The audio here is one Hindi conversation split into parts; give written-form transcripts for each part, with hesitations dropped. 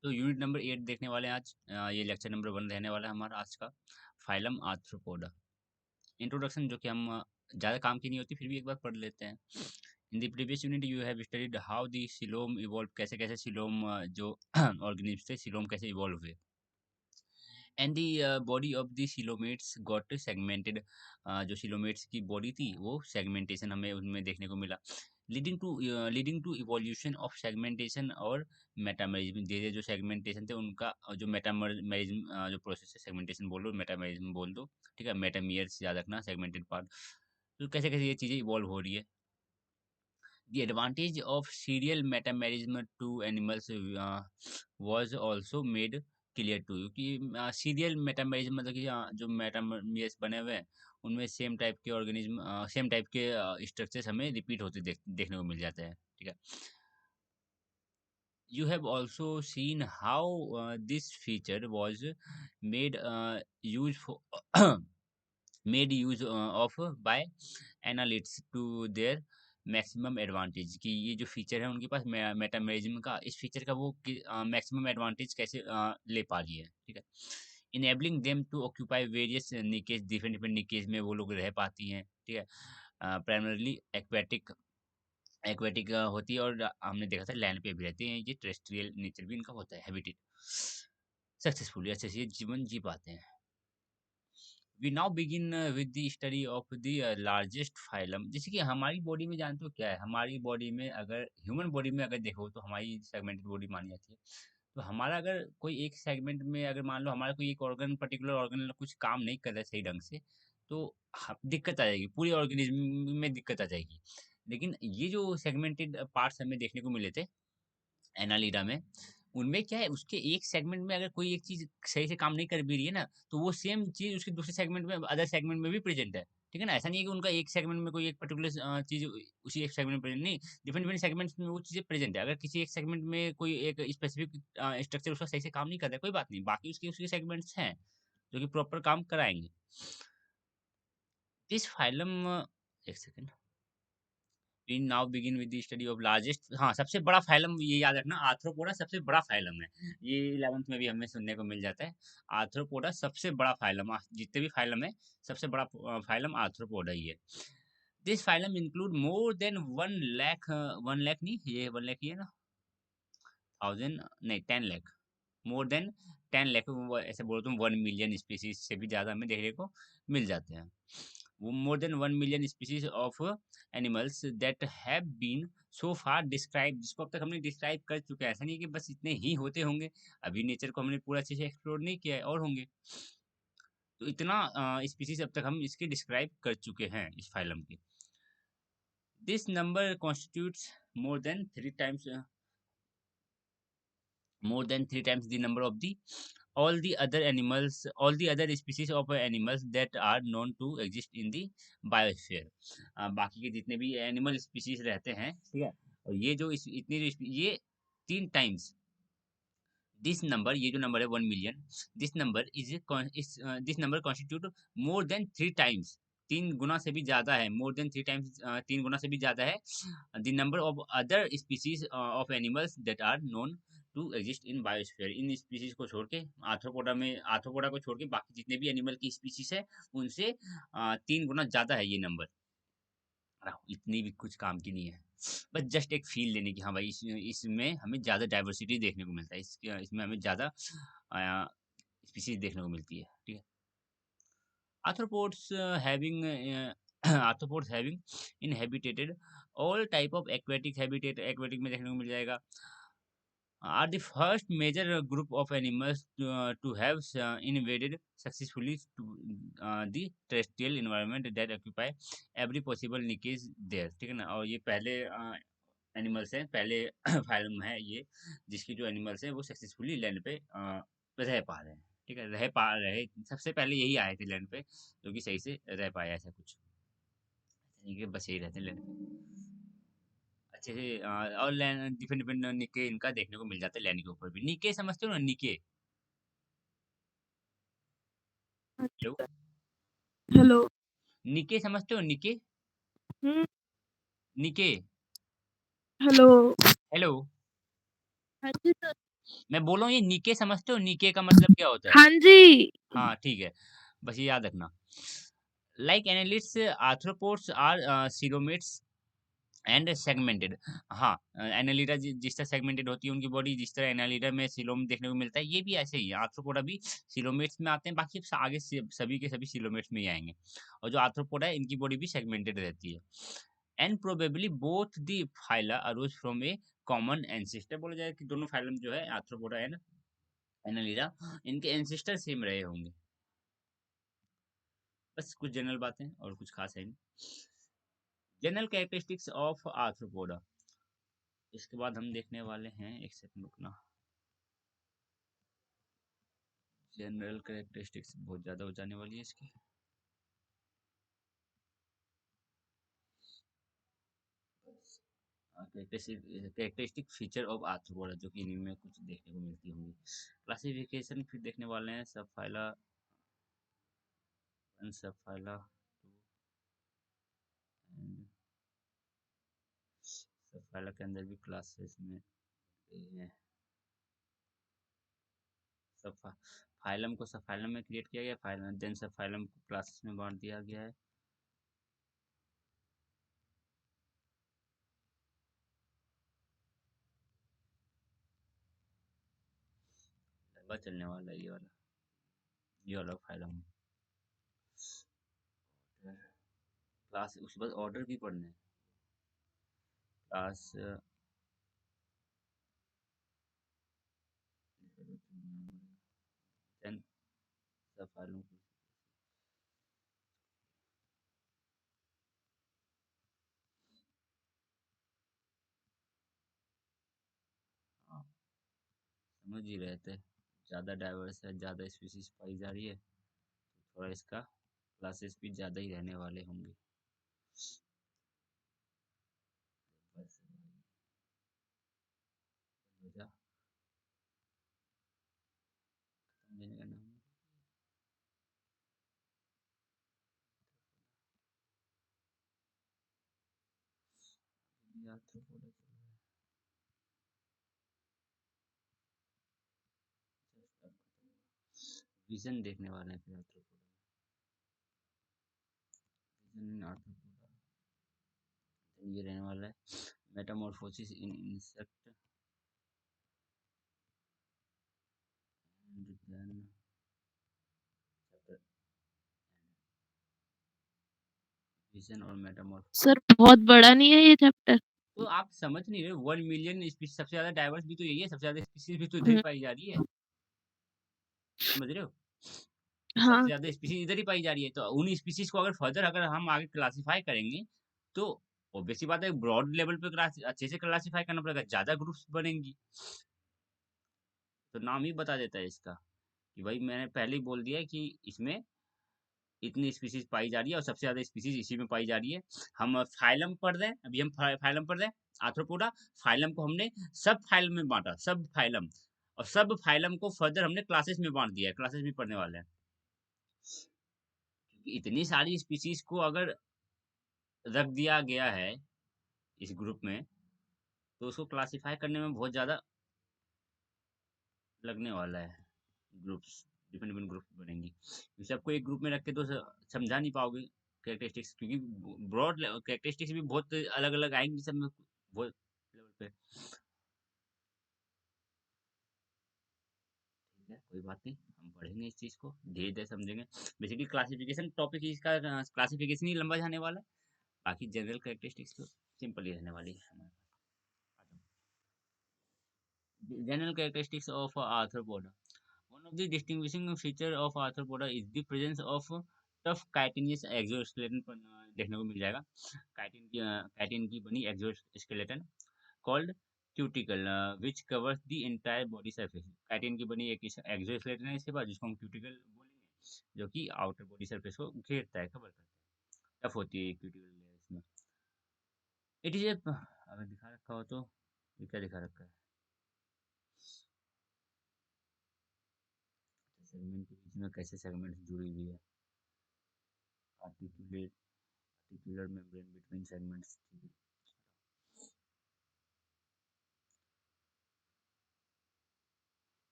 तो यूनिट नंबर 8 देखने वाले हैं आज। ये लेक्चर नंबर 1 रहने वाला है हमारा आज का। Phylum arthropoda. इंट्रोडक्शन जो कि हम ज़्यादा काम की नहीं होती, फिर भी एक बार पढ़ लेते हैं। In the previous unit you have studied how the coelom evolve, कैसे कैसे सिलोम जो ऑर्गेनिज्म थे सिलोम कैसे इवॉल्व हुए। And the body of the coelomates got segmented. जो सिलोमेट्स की बॉडी थी वो सेगमेंटेशन हमें उनमें देखने को मिला। Leading to evolution of segmentation और मेटामरिज्म। धीरे धीरे जो सेगमेंटेशन थे उनका जो मेटामरिज्म जो प्रोसेस है, सेगमेंटेशन बोल दो मेटामरिज्म बोल दो, ठीक है, मेटामियर याद रखना, सेगमेंटेड पार्ट। तो कैसे कैसे ये चीज़ें इवॉल्व हो रही है। The advantage of serial metamerism to animals was also made clear to you कि सीरियल मेटामेरिज्म मतलब कि जो मेटामेरियस बने हुए हैं उनमें सेम टाइप के ऑर्गेनिज्म सेम टाइप के स्ट्रक्चर्स हमें रिपीट होते देखने को मिल जाते हैं, ठीक है। You have also seen how this feature was made use for made use of by analysts to their maximum advantage कि ये जो फीचर है उनके पास मेटामेरिज्म का, इस फीचर का वो मैक्सिमम एडवांटेज कैसे ले पा रही है, ठीक है। Enabling them to occupy various niches, different different niches में वो लोग रह पाती हैं, ठीक है। प्राइमरली एक्वेटिक एक्वेटिक होती है और हमने देखा था लैंड पे भी रहती हैं, ये टेरेस्ट्रियल नेचर भी इनका होता है, हैबिटेट सक्सेसफुली अच्छे से ये जीवन जी पाते हैं। We now begin with the study of the largest phylum. जैसे कि हमारी बॉडी में जानते हो क्या है, हमारी बॉडी में अगर ह्यूमन बॉडी में अगर देखो तो हमारी सेगमेंटेड बॉडी मानी जाती है। तो हमारा अगर कोई एक सेगमेंट में अगर मान लो हमारा कोई एक ऑर्गन पर्टिकुलर ऑर्गन कुछ काम नहीं कर रहा है सही ढंग से, तो दिक्कत आ जाएगी, पूरी ऑर्गेनिज्म में दिक्कत आ जाएगी। लेकिन ये जो सेगमेंटेड पार्ट्स हमें देखने को मिले थे एनालिडा में, उनमें क्या है, उसके एक सेगमेंट में अगर कोई एक चीज सही से काम नहीं कर भी रही है ना, तो वो सेम चीज उसके दूसरे सेगमेंट में अदर सेगमेंट में भी प्रेजेंट है, ठीक है ना। ऐसा नहीं है कि उनका एक सेगमेंट में कोई एक पर्टिकुलर चीज उसी एक सेगमेंट में प्रेजेंट नहीं, डिफरेंट डिफरेंट सेगमेंट्स में वो चीजें प्रेजेंट है। अगर किसी एक सेगमेंट में कोई एक स्पेसिफिक स्ट्रक्चर उसका सही से काम नहीं कर रहा है, कोई बात नहीं, बाकी उसके उसके सेगमेंट्स हैं जो कि प्रॉपर काम कराएंगे। इस फाइलम, एक second, we now begin with the study of largest, हाँ सबसे बड़ा फाइलम ये याद रखना, आर्थ्रोपोडा सबसे बड़ा फाइलम है। ये 11th में भी हमें सुनने को मिल जाता है। आर्थ्रोपोडा सबसे बड़ा फाइलम, जितने भी फाइलम है सबसे बड़ा फाइलम आर्थ्रोपोडा ही है। This phylum include more than 1 lakh, 1 lakh नहीं, ये 1 लाख ही है ना, 1000 नहीं 10 लाख, मोर देन 10 लाख, ऐसे बोलते हूँ 1 मिलियन स्पीसीज से भी ज्यादा हमें देखने को मिल जाते हैं। More than 1 million species of animals that have been so far describe, जिसको अब तक हमने डिस्क्राइब कर चुके हैं। ऐसा नहीं है कि बस इतने ही होते होंगे, अभी नेचर को हमने पूरा अच्छे से एक्सप्लोर नहीं किया है, और होंगे। तो इतना स्पीसीज अब तक हम इसके डिस्क्राइब कर चुके हैं इस फाइलम के। This number constitutes more than 3 times the number of the all the other species of animals that are known to exist in the biosphere। बाकी के जितने भी एनिमल स्पीसीज रहते हैं, ठीक है, और ये जो ये 3 times दिस नंबर, ये जो नंबर है 1 million, this number this number constitute more than 3 times, 3 गुना से भी ज्यादा है, मोर देन 3 times, 3 गुना से भी ज्यादा है the number of other species of animals that are known to exist in biosphere. इन स्पीसीज को छोड़ के, आर्थ्रोपोडा को छोड़ के बाकी जितने भी एनिमल की स्पीसीज है उनसे 3 गुना ज्यादा है ये नंबर। इतनी भी कुछ काम की नहीं है, बस जस्ट एक फील लेने की, हाँ भाई इसमें हमें ज़्यादा डाइवर्सिटी देखने को मिलता है, इसमें हमें ज़्यादा स्पीसीज देखने को मिलती है, ठीक है। Arthropods having arthropods having inhabited all type of aquatic habitat, aquatic में देखने को मिल जाएगा, are the first major group of animals to have invaded successfully to the terrestrial environment that occupy every possible niche there, ठीक है ना। और ये पहले एनिमल्स हैं, पहले फाइलम है ये जिसकी जो एनिमल्स हैं वो सक्सेसफुली लैंड पे रह पा रहे हैं, ठीक है, रह पा रहे, सबसे पहले यही आए थे लैंड पे जो कि सही से रह पाया, ऐसा कुछ नहीं कि बस यही रहते हैं लैंड पे अच्छे से। और डिफरेंट डिफरेंट निके इनका देखने को मिल जाता है लैंड के ऊपर भी। निके समझते हो ना, निके, हेलो, हेलो। निके समझते हो, निके, हम्म। निके, हेलो। हेलो, हाँ जी सर। मैं बोल रहा हूँ ये निके समझते हो? निके का मतलब क्या होता है? हाँ जी। हाँ, ठीक है। बस ये याद रखना। Like annelids arthropods are coelomates and segmented. हाँ, एनालिडा जिस तरह सेगमेंटेड होती है उनकी बॉडी, जिस तरह एनालिडा में सीलोम देखने को मिलता है, ये भी ऐसे ही है। आर्थ्रोपोडा भी सीलोमेट्स में आते हैं, बाकी आगे सभी के सभी सीलोमेट्स में ही आएंगे। और जो आर्थ्रोपोडा है इनकी बॉडी भी सेगमेंटेड रहती है। And probably both the phyla arrows from A common ancestor. बोला जाए कि दोनों फाइलम जो है आर्थ्रोपोडा एंड एनालिडा, इनके एंसेस्टर सेम रहे होंगे। बस कुछ जनरल बातें और कुछ खास है नहीं। General characteristics of arthropoda. इसके बाद हम देखने वाले हैं, एक सेकंड रुकना। जनरल कैरेक्टरिस्टिक्स बहुत ज़्यादा हो जाने वाली है इसकी। कैरेक्टरिस्टिक फीचर ऑफ आर्थ्रोपोडा, जो कि इनमें कुछ देखने को मिलती होंगी। क्लासिफिकेशन फिर देखने वाले हैं। Subphyla one, subphyla two, and subphyla के अंदर भी क्लासेस में हैं। सब फाइलम को सब फाइलम में क्रिएट किया गया, फाइलम देन सब फाइलम को क्लासेस में बांट दिया गया है। लंबा चलने वाला है ये वाला फाइलम। क्लास उसके बाद ऑर्डर भी पढ़ने हैं। क्लास देन सब फाइलों को। हाँ, समझ ही रहे थे। ज़्यादा डाइवर्स है, ज़्यादा स्पीसीज पाई जा रही है, तो थोड़ा इसका क्लासेस भी ज़्यादा ही रहने वाले होंगे। बस हो जा समझने का नाम। याद तो बोला चल रहा है। Just अब खत्म हुआ। विजन देखने वाले हैं फिर आर्थ्रोपोडा। विजन आर्थ्रोपोडा ये रहने वाला है। Metamorphosis in insect and then vision और मेटामॉर्फोसिस। सर बहुत बड़ा नहीं है ये चैप्टर? तो आप समझ नहीं रहे, 1 मिलियन स्पीसीज, सबसे ज्यादा डाइवर्स भी तो यही है, सबसे ज्यादा स्पीसीज भी तो इधर ही हम्म, पाई जा रही है। समझ रहे हो? सबसे हाँ ज्यादा स्पीसीज इधर ही पाई जा रही है, तो उन स्पीसीज को अगर फर्दर अगर हम आगे क्लासिफाई करेंगे, तो ऑब्वियस सी बात है ब्रॉड लेवल पे अच्छे से क्लासिफाई करना पड़ेगा, ज्यादा ग्रुप्स बनेंगी। तो नाम ही बता देता है इसका कि भाई मैंने पहले ही बोल दिया है कि इसमें इतनी स्पीसीज पाई जा रही है और सबसे ज्यादा स्पीसीज इसी में पाई जा रही है। हम फाइलम पढ़ रहे हैं, अभी हम फाइलम पढ़ रहे हैं आर्थ्रोपोडा। फाइलम को हमने सब फाइलम में बांटा, सब फाइलम, और सब फाइलम को फर्दर हमने क्लासेस में बांट दिया है, क्लासेस भी पढ़ने वाले हैं। क्योंकि इतनी सारी स्पीसीज को अगर रख दिया गया है इस ग्रुप में, तो उसको क्लासिफाई करने में बहुत ज़्यादा लगने वाला है। ग्रुप्स, डिफरेंट डिफरेंट ग्रुप्स बनेंगी, क्योंकि सबको एक ग्रुप में रख के तो समझा नहीं पाओगे कैरेक्टरिस्टिक्स, क्योंकि ब्रॉड कैरेक्टरिस्टिक्स भी बहुत अलग अलग आएंगी सब में, बहुत लेवल पे। ठीक है, कोई बात नहीं, हम पढ़ेंगे इस चीज़ को धीरे धीरे समझेंगे। बेसिकली क्लासिफिकेशन टॉपिक इसका, क्लासिफिकेशन ही लंबा जाने वाला है। बाकी जनरल कैरेक्टरिस्टिक्स तो सिंपल ही रहने वाली है हमारे पास। General characteristics of arthropoda. One of the distinguishing feature of arthropoda is the presence of tough chitinous exoskeleton पर देखने को मिल जाएगा। chitin की बनी exoskeleton called cuticle, which covers the entire body surface. chitin की बनी एक exoskeleton है इसके बाद, जिसको हम cuticle बोलेंगे, जो कि आउटर बॉडी सरफेस को घेरता है, कवर करता है। टफ होती है क्यूटिकल लेयर इसमें। इट इज ए, अगर दिखा रखा हो तो ये क्या दिखा रखा है? सेगमेंट के बीच में कैसे सेगमेंट जुड़ी हुई है। Articulate articular membrane between segments. ठीक है।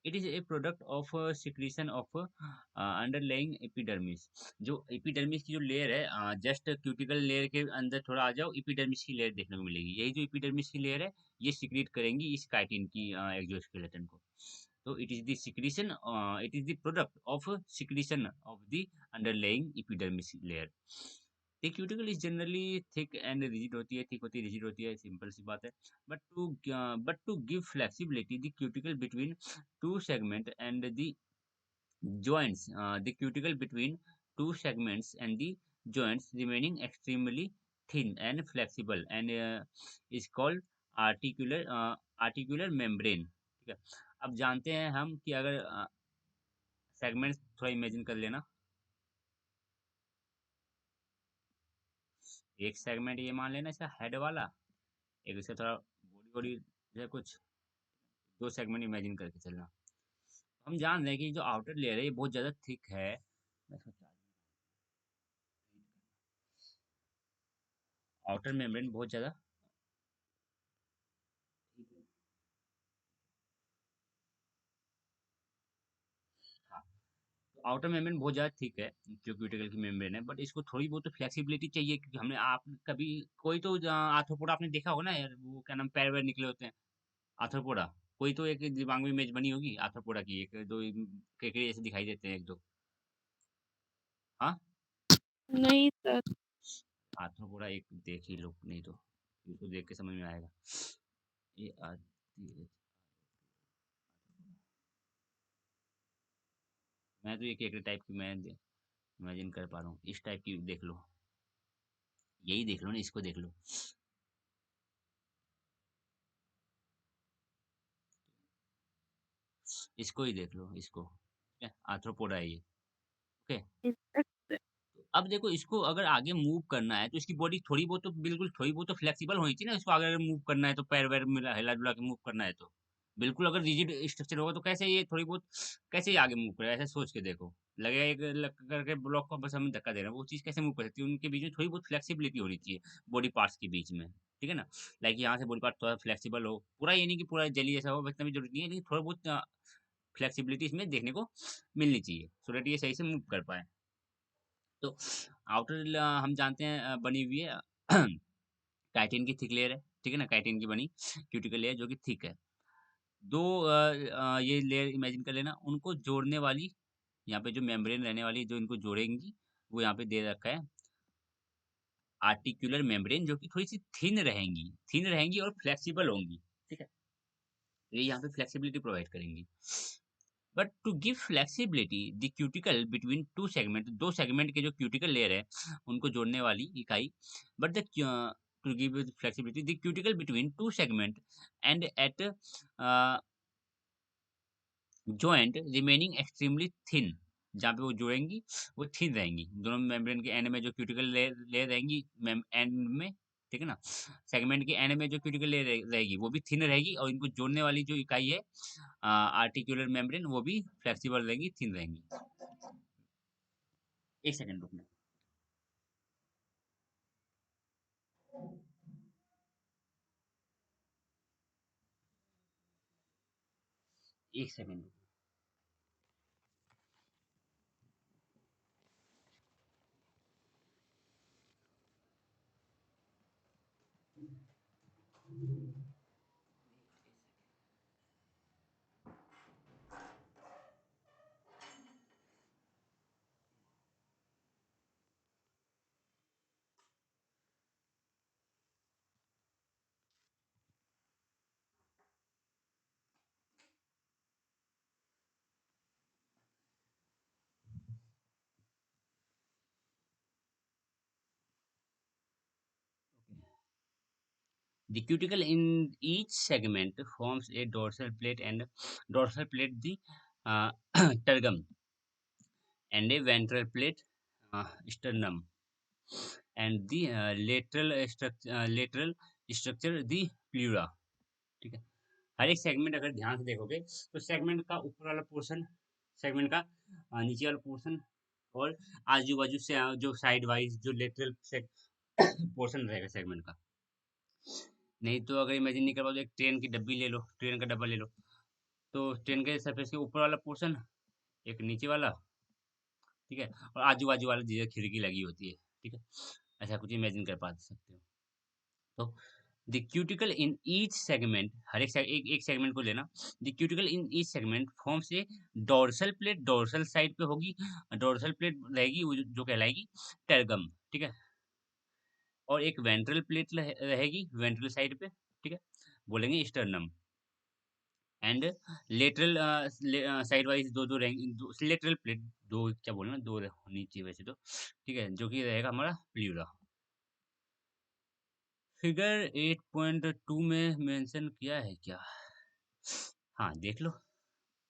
It is a product of secretion of underlying epidermis. जो एपिडर्मिस की जो लेयर है, जस्ट क्यूटिकल लेयर के अंदर थोड़ा आ जाओ, एपिडर्मिस की लेयर देखने को मिलेगी। यही जो एपिडर्मिस की लेयर है, ये सिक्रीट करेंगी इस काइटिन की एक्सोस्केलेटन को। तो it is the secretion, it is the product of secretion of the underlying epidermis layer. The cuticle is generally thick and rigid होती है, थिक होती है, रिजिड होती है, सिंपल सी बात है। But to give flexibility the cuticle between two segment and the joints, the cuticle between two segments and the joints remaining extremely thin and flexible and is called articular membrane। ठीक है। अब जानते हैं हम कि अगर सेगमेंट्स थोड़ा इमेजिन कर लेना। एक सेगमेंट ये मान लेना इसका हेड वाला, एक इसका थोड़ा बॉडी बॉडी जो है कुछ, दो सेगमेंट इमेजिन करके चलना। हम जान रहे हैं कि जो आउटर लेयर है ये बहुत ज्यादा थिक है। आउटर मेम्ब्रेन बहुत ज्यादा, आउटर मेम्ब्रेन बहुत ज़्यादा थिक है जो क्यूटिकल की मेम्ब्रेन है, बट इसको थोड़ी बहुत तो फ्लेक्सिबिलिटी चाहिए, क्योंकि हमने आप कभी कोई तो आर्थ्रोपोडा आपने देखा होगा ना यार, वो क्या नाम, पैर वैर निकले होते हैं, आर्थ्रोपोडा। कोई तो एक दिमाग में इमेज बनी होगी आर्थ्रोपोडा की, एक दो केकड़े जैसे दिखाई देते हैं एक दो। हाँ, नहीं सर। आर्थ्रोपोडा एक देख ही लो, नहीं तो इसको देख के समझ में आएगा। ये मैं तो ये केकड़े टाइप की मैं इमेजिन कर पा रहा हूँ, इस टाइप की देख लो, यही देख लो ना, इसको देख लो। इसको ही देख लो, इसको, ठीक है, आर्थ्रोपोडा है ये। ओके। इंसेक्ट। अब देखो, इसको अगर आगे मूव करना है तो इसकी बॉडी थोड़ी बहुत तो, बिल्कुल थोड़ी बहुत तो फ्लेक्सिबल होनी चाहिए ना, इसको अगर मूव करना है तो, पैर वैर मिला हिला डुला के मूव करना है तो। बिल्कुल अगर रिजिड स्ट्रक्चर होगा तो कैसे ये थोड़ी बहुत, कैसे ये आगे मूव करेगा, ऐसे सोच के देखो। लगेगा एक करके ब्लॉक को बस हम धक्का दे रहे हैं, वो चीज कैसे मूव कर सकती है? उनके बीच में थोड़ी बहुत फ्लेक्सिबिलिटी होनी चाहिए, बॉडी पार्ट्स के बीच में, ठीक है ना। लाइक यहाँ से बॉडी पार्ट थोड़ा फ्लेक्सिबल हो, पूरा ये नहीं कि पूरा जेली जैसा हो, इतना भी जरूरत नहीं है, लेकिन थोड़ा बहुत फ्लेक्सिबिलिटी इसमें देखने को मिलनी चाहिए, सो दैट ये सही से मूव कर पाए। तो आउटर हम जानते हैं बनी हुई है काइटिन की थिक लेयर है, ठीक है ना, काइटिन की बनी क्यूटिकल लेयर जो कि थिक है। दो ये लेयर इमेजिन कर लेना, उनको जोड़ने वाली, यहाँ पे जो मेम्ब्रेन रहने वाली जो इनको जोड़ेंगी, वो यहाँ पे दे रखा है आर्टिकुलर मेम्ब्रेन, जो कि थोड़ी सी थिन रहेंगी और फ्लेक्सिबल होंगी, ठीक है। ये यहाँ पे फ्लेक्सिबिलिटी प्रोवाइड करेंगी। But to give flexibility the cuticle between two segment, दो सेगमेंट के जो क्यूटिकल लेयर है उनको जोड़ने वाली इकाई, but the to give flexibility the cuticle between two segment and at joint remaining extremely thin, जहाँ पे वो जुड़ेंगी वो थिन रहेंगी, दोनों मेम्ब्रेन के एंड में जो क्यूटिकल लेयर लेयर रहेंगी एंड में, ठीक है ना, सेगमेंट के एंड में जो क्यूटिकल लेयर रहेगी वो भी थिन रहेगी, और इनको जोड़ने वाली जो इकाई है आर्टिकुलर मेम्ब्रेन, वो भी फ्लेक्सिबल रहेंगी, थिन रहेंगी। एक सेकंड रुकना, एक second. The cuticle in each segment forms a dorsal plate, and dorsal plate the uh, tergum, and a ventral plate, sternum, and the lateral structure the pleura, ठीक है। हर एक सेगमेंट अगर ध्यान से देखोगे तो सेगमेंट का ऊपर वाला पोर्शन, सेगमेंट का नीचे वाला पोर्शन, और आजू बाजू से जो साइड वाइज जो लेटरल पोर्शन रहेगा सेगमेंट का। नहीं तो अगर इमेजिन नहीं कर पाओ तो एक ट्रेन की डब्बी ले लो, ट्रेन का डब्बा ले लो, तो ट्रेन के सरफेस के ऊपर वाला पोर्शन, एक नीचे वाला, ठीक है, और आजू बाजू वाला जिधर खिड़की लगी होती है, ठीक है, ऐसा कुछ इमेजिन कर पा सकते हो। तो the cuticle in each segment, हर एक सेगमेंट को लेना। The cuticle in each segment forms a dorsal plate, dorsal side पे होगी, डोर्सल प्लेट रहेगी वो जो कहलाएगी टेरगम, ठीक है, और एक वेंट्रल प्लेट रहेगी वेंट्रल साइड पे, ठीक है, बोलेंगे sternum. And lateral side wise दो दो रहेंगी, दो लेटरल प्लेट, दो क्या बोलना, दो होनी चाहिए वैसे तो, ठीक है, जो कि रहेगा हमारा प्लूरा। फिगर 8.2 में मेंशन किया है क्या? हाँ देख लो,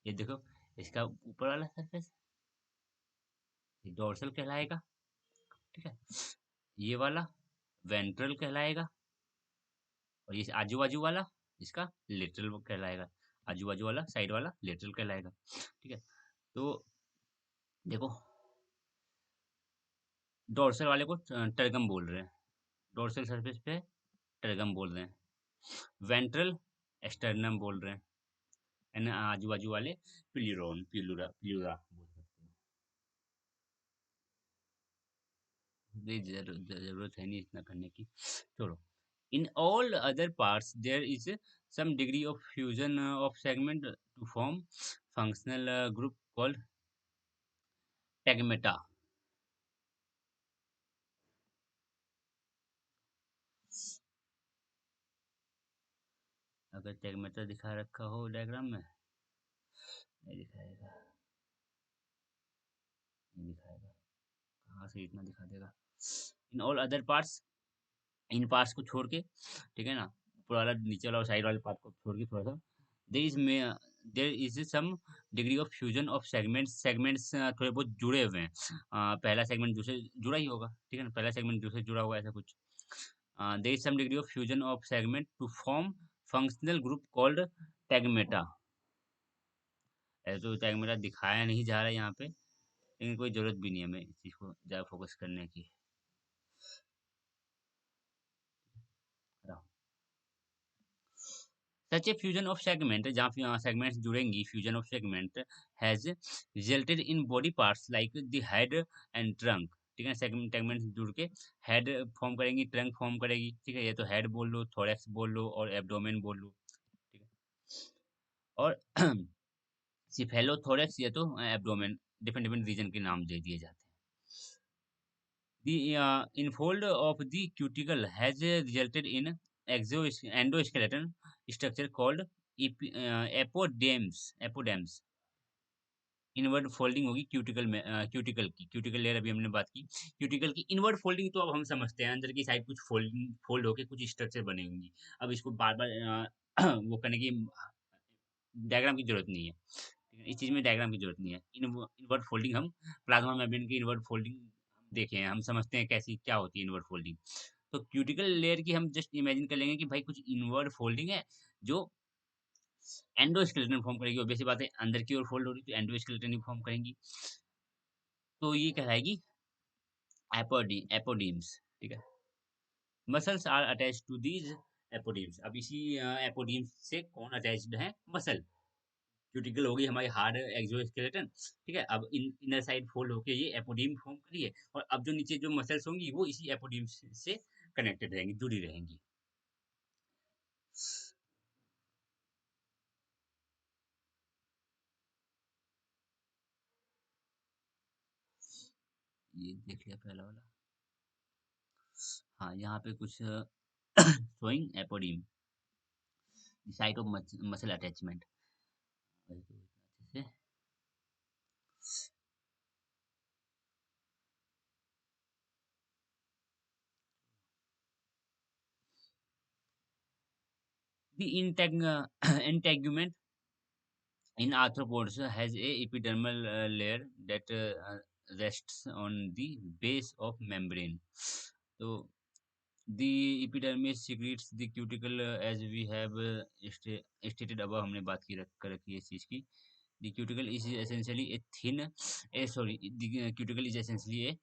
ये देखो, इसका ऊपर वाला सरफेस ये डोर्सल कहलाएगा, ठीक है, ये वाला वेंट्रल कहलाएगा, और ये आजू बाजू वाला इसका लेटरल कहलाएगा, आजू बाजू वाला साइड वाला लेटरल कहलाएगा, ठीक है। तो देखो, डोर्सल वाले को टर्गम बोल रहे हैं, डोर्सल सरफेस पे टर्गम बोल रहे हैं, वेंट्रल एस्टर्नम बोल रहे हैं, एंड आजू बाजू वाले प्लूरोन, प्लूरा प्लूरा बोल सकते हैं। जरूरत है नहीं इतना करने की, छोड़ो। In all other parts there is some degree of fusion of segment to form functional group called tegmata. अगर tegmata दिखा रखा हो डायग्राम में, नहीं दिखाएगा, नहीं दिखाएगा, कहाँ से इतना दिखा देगा। इन ऑल अदर पार्ट्स, इन पार्ट्स को छोड़ के, ठीक है ना, ऊपर वाला नीचे वाला और साइड वाले पार्ट को छोड़ के थोड़ा सा, देर इज में there is some degree of fusion of segments, segments थोड़े बहुत जुड़े हुए हैं, पहला सेगमेंट दूसरे जुड़ा ही होगा, ठीक है ना, पहला सेगमेंट दूसरे जुड़ा हुआ है, ऐसा कुछ। There is some degree of fusion of segment to form functional group called tagmata. ऐसे तो टैगमेटा दिखाया नहीं जा रहा है यहाँ पे, लेकिन कोई जरूरत भी नहीं है हमें इस चीज को ज्यादा फोकस करने की। Such a fusion of segment, जहाँ segments जुड़ेंगी, fusion of segment has resulted in body parts like the head and trunk, ठीक है, segments जुड़ के head फॉर्म करेंगी, trunk फॉर्म करेगी, ठीक है, ये तो head बोल लो, thorax बोल लो और abdomen बोल लो, ठीक है, और cephalothoracus ये तो abdomen, डिफरेंट डिफरेंट रीजन के नाम दे दिए जाते हैं। The infold of the cuticle has resulted in endoskeleton structure called apoderms. Apoderms. Inward folding होगी क्यूटिकल में, क्यूटिकल की, क्यूटिकल लेयर अभी हमने बात की, क्यूटिकल की इनवर्ड फोल्डिंग तो अब हम समझते हैं, अंदर की साइड कुछ फोल्ड होके कुछ स्ट्रक्चर बने होंगी। अब इसको बार बार वो करने की डायग्राम की जरूरत नहीं है, ठीक है? इस चीज में डायग्राम की जरूरत नहीं है। इनवर्ट फोल्डिंग हम प्लाज्मा मेम्ब्रेन की इनवर्ट फोल्डिंग देखे हैं, हम समझते हैं कैसी क्या होती है इनवर्ट फोल्डिंग। तो क्यूटिकल लेयर की हम जस्ट इमेजिन कर लेंगे कि भाई कुछ इनवर्ट फोल्डिंग है जो एंडोस्केलेटन फॉर्म करेगी, ऑब्वियस सी बात है, अंदर की ओर फोल्ड हो रही है तो एंडोस्केलेटन ही फॉर्म करेंगी, तो ये कहलाएगी एपोडीम्स, ठीक है। Muscles are attach to these apodemes. अब इसी एपोडीम्स से कौन अटैच्ड है? मसल। क्यूटिकल होगी हमारी हार्ड एक्सोस्केलेटन, ठीक है, अब इनर साइड फोल्ड होके ये एपोडीम फॉर्म करी है, और अब जो नीचे जो मसल्स होंगी वो इसी एपोडीम से कनेक्टेड रहेंगी, जुड़ी रहेंगी। ये देख लिया पहला वाला। हाँ यहाँ पे कुछ showing apodeme, site of muscle attachment, अच्छे से। The integument in arthropods has a epidermal layer that rests on the base of membrane. So the epidermis secretes the cuticle, as we have stated above, हमने बात की कर रखी है इस चीज की। The cuticle is essentially a thin, the cuticle is essentially a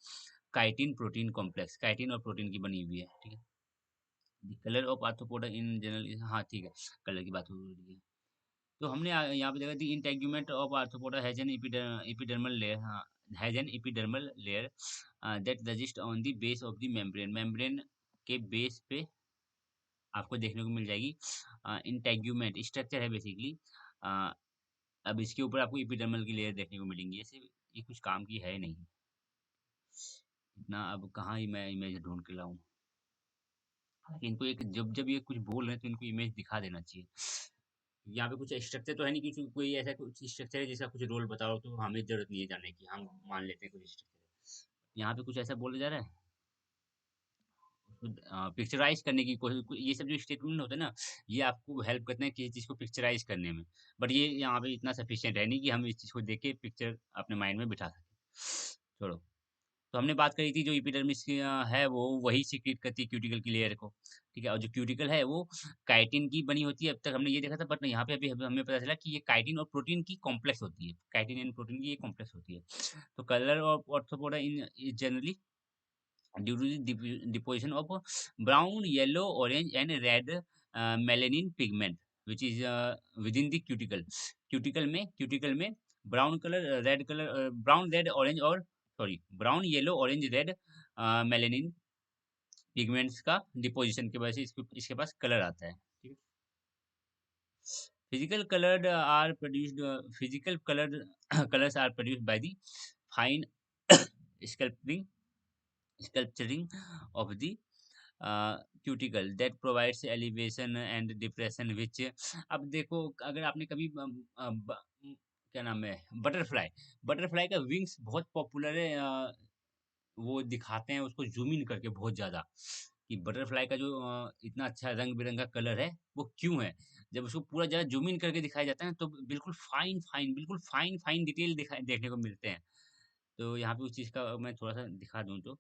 chitin protein complex, chitin और प्रोटीन की बनी हुई है, ठीक है। The color of arthropoda in general is, हाँ ठीक है, कलर की बात हो रही है। तो हमने यहाँ पे देखा थी integument of Arthropoda has an epidermal layer, हाँ, has an epidermal layer that rests on the base of the membrane, membrane के बेस पे आपको देखने को मिल जाएगी। इंटेग्यूमेंट स्ट्रक्चर है बेसिकली। अब इसके ऊपर आपको एपिडर्मल की लेयर देखने को मिलेंगी। ऐसे ये कुछ काम की है नहीं इतना। अब कहाँ ही मैं इमेज ढूंढ के लाऊं। हालांकि इनको एक जब जब ये कुछ बोल रहे हैं तो इनको इमेज दिखा देना चाहिए। यहाँ पे कुछ स्ट्रक्चर तो है नहीं कि कोई ऐसा कुछ स्ट्रक्चर है जिसका कुछ रोल बताओ, तो हमें जरूरत नहीं है जानने की, हम मान लेते हैं कुछ स्ट्रक्चर है। यहाँ पे कुछ ऐसा बोला जा रहा है, उसको पिक्चराइज करने की कोशिश। ये सब जो स्टेटमेंट होते हैं ना, ये आपको हेल्प करते हैं किसी चीज़ को पिक्चराइज करने में। बट ये यहाँ पे इतना सफिशियंट है नहीं कि हम इस चीज़ को देख के पिक्चर अपने माइंड में बिठा सकें। छोड़ो। तो हमने बात करी थी जो एपिडर्मिस है वो वही सीक्रेट करती है क्यूटिकल की लेयर को। ठीक है, और जो क्यूटिकल है वो काइटिन की बनी होती है। अब तक हमने ये देखा था, बट यहाँ पे अभी अभी हमें पता चला कि ये काइटिन और प्रोटीन की कॉम्प्लेक्स होती है। काइटिन एंड प्रोटीन की ये कॉम्प्लेक्स होती है। तो colour of arthropoda in generally due to the deposition of brown, yellow, orange, and red melanin pigment, which is within the cuticle. Cuticle में brown colour, red colour, brown, red, orange और sorry brown, yellow, orange, red melanin pigments का डिपोजिशन की वजह से इसके पास कलर आता है। ठीक है। Physical coloured are produced physical coloured colours are produced by the fine sculpting sculpturing of the cuticle that provides elevation and depression which। अब देखो, अगर आपने कभी क्या नाम है, बटरफ्लाई, बटरफ्लाई का विंग्स बहुत पॉपुलर है। वो दिखाते हैं उसको जूम इन करके बहुत ज्यादा, कि बटरफ्लाई का जो इतना अच्छा रंग बिरंगा कलर है वो क्यों है। जब उसको पूरा ज्यादा जूम इन करके दिखाया जाता है ना, तो बिल्कुल फाइन फाइन, बिल्कुल फाइन फाइन डिटेल दिखाई देखने को मिलते हैं। तो यहाँ पे उस चीज का मैं थोड़ा सा दिखा दूं तो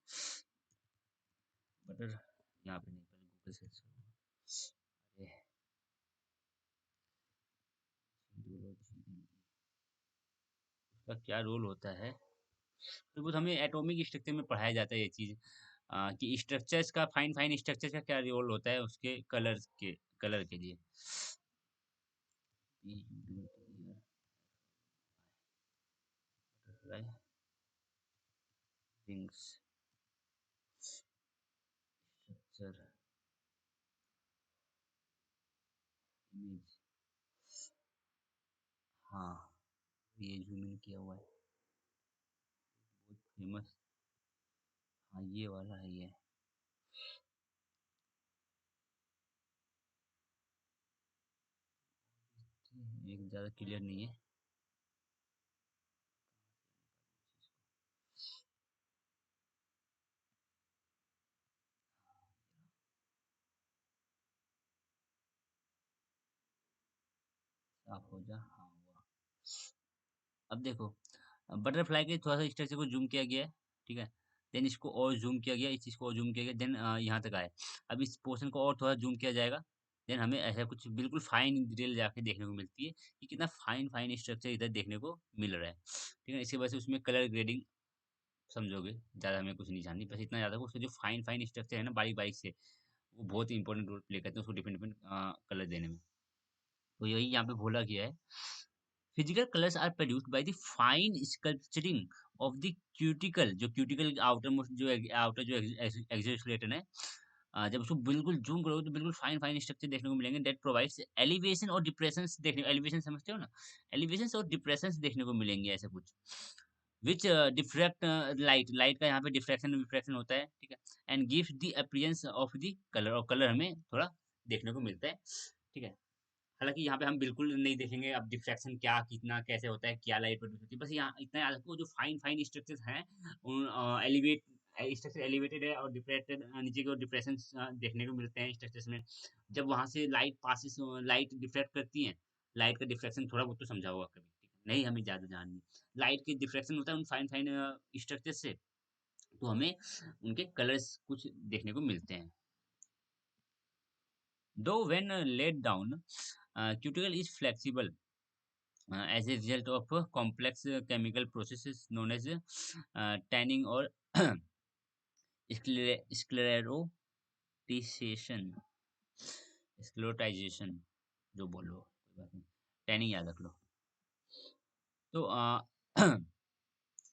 बटर, यहाँ पे नहीं, पहले गूगल सर्च करूंगा। अरे ज़ूलॉजी, उसका क्या रोल होता है। तो वो हमें एटॉमिक स्ट्रक्चर में पढ़ाया जाता है ये चीज़, कि स्ट्रक्चर्स का, फाइन फाइन स्ट्रक्चर का क्या रोल होता है उसके कलर के लिए। विंग्स स्ट्रक्चर इमेज, हाँ, ये जूम इन किया हुआ है, बहुत फेमस। हाँ, ये वाला है ये। एक ज़्यादा क्लियर नहीं है। साफ हो जा, हाँ हुआ। अब देखो, बटरफ्लाई के थोड़ा सा स्ट्रक्चर को जूम किया गया है। ठीक है, देन इसको और जूम किया गया, इस चीज़ को और जूम किया गया, देन यहाँ तक आए। अब इस पोर्शन को और थोड़ा जूम किया जाएगा, देन हमें ऐसा कुछ बिल्कुल फाइन डिटेल जाके देखने को मिलती है कि कितना फाइन फाइन स्ट्रक्चर इधर देखने को मिल रहा है। ठीक है, इसकी वजह से उसमें कलर ग्रेडिंग समझोगे, ज़्यादा हमें कुछ नहीं जाननी, बस इतना ज़्यादा उसका जो फाइन फाइन स्ट्रक्चर है ना, बारीक बारीक से, वो बहुत ही इंपॉर्टेंट रोल प्ले करते हैं उसको डिफरेंट डिफरेंट कलर देने में। तो यही यहाँ पे बोला गया है। Physical colors are produced by the fine sculpturing of the cuticle, जो क्यूटिकल आउटर मोस्ट जो आउटर जो एक्सोस्केलेटन है, जब उसको बिल्कुल जूम करोगे तो बिल्कुल फाइन फाइन स्ट्रक्चर देखने को मिलेंगे, दैट प्रोवाइड्स एलिवेशन और डिप्रेशंस देखने, एलिवेशन समझते हो ना, एलिवेशंस और डिप्रेशंस देखने को मिलेंगे ऐसे कुछ, विच डिफ्रैक्ट लाइट, लाइट का यहाँ पे डिफ्रैक्शन विफ्रैक्शन होता है। ठीक है, and gives the appearance of the colour, और कलर हमें थोड़ा देखने को मिलता है। ठीक है, हालाँकि यहाँ पे हम बिल्कुल नहीं देखेंगे अब डिफ्रैक्शन क्या, कितना, कैसे होता है, क्या लाइट प्रोड्यूस होती है। बस यहाँ इतना याद रखो, जो फाइन-फाइन स्ट्रक्चर्स हैं, उन स्ट्रक्चर एलिवेटेड है और डिप्रेटेड, नीचे की ओर डिप्रेशंस देखने को मिलते हैं स्ट्रक्चर्स में। जब वहाँ से लाइट डिफ्रैक्ट करती हैं, लाइट का डिफ्रैक्शन थोड़ा बहुत तो समझा होगा कभी, ठीक है? नहीं हमें ज़्यादा जाननी। लाइट के डिफ्रैक्शन होता है उन फाइन-फाइन स्ट्रक्चर्स से, तो हमें उनके कलर्स कुछ देखने को मिलते हैं। Though when laid down, cuticle is flexible as a result of complex chemical processes known as tanning or sclerotization, sclerotization, जो बोलो कोई बात नहीं। टैनिंग याद रख लो। तो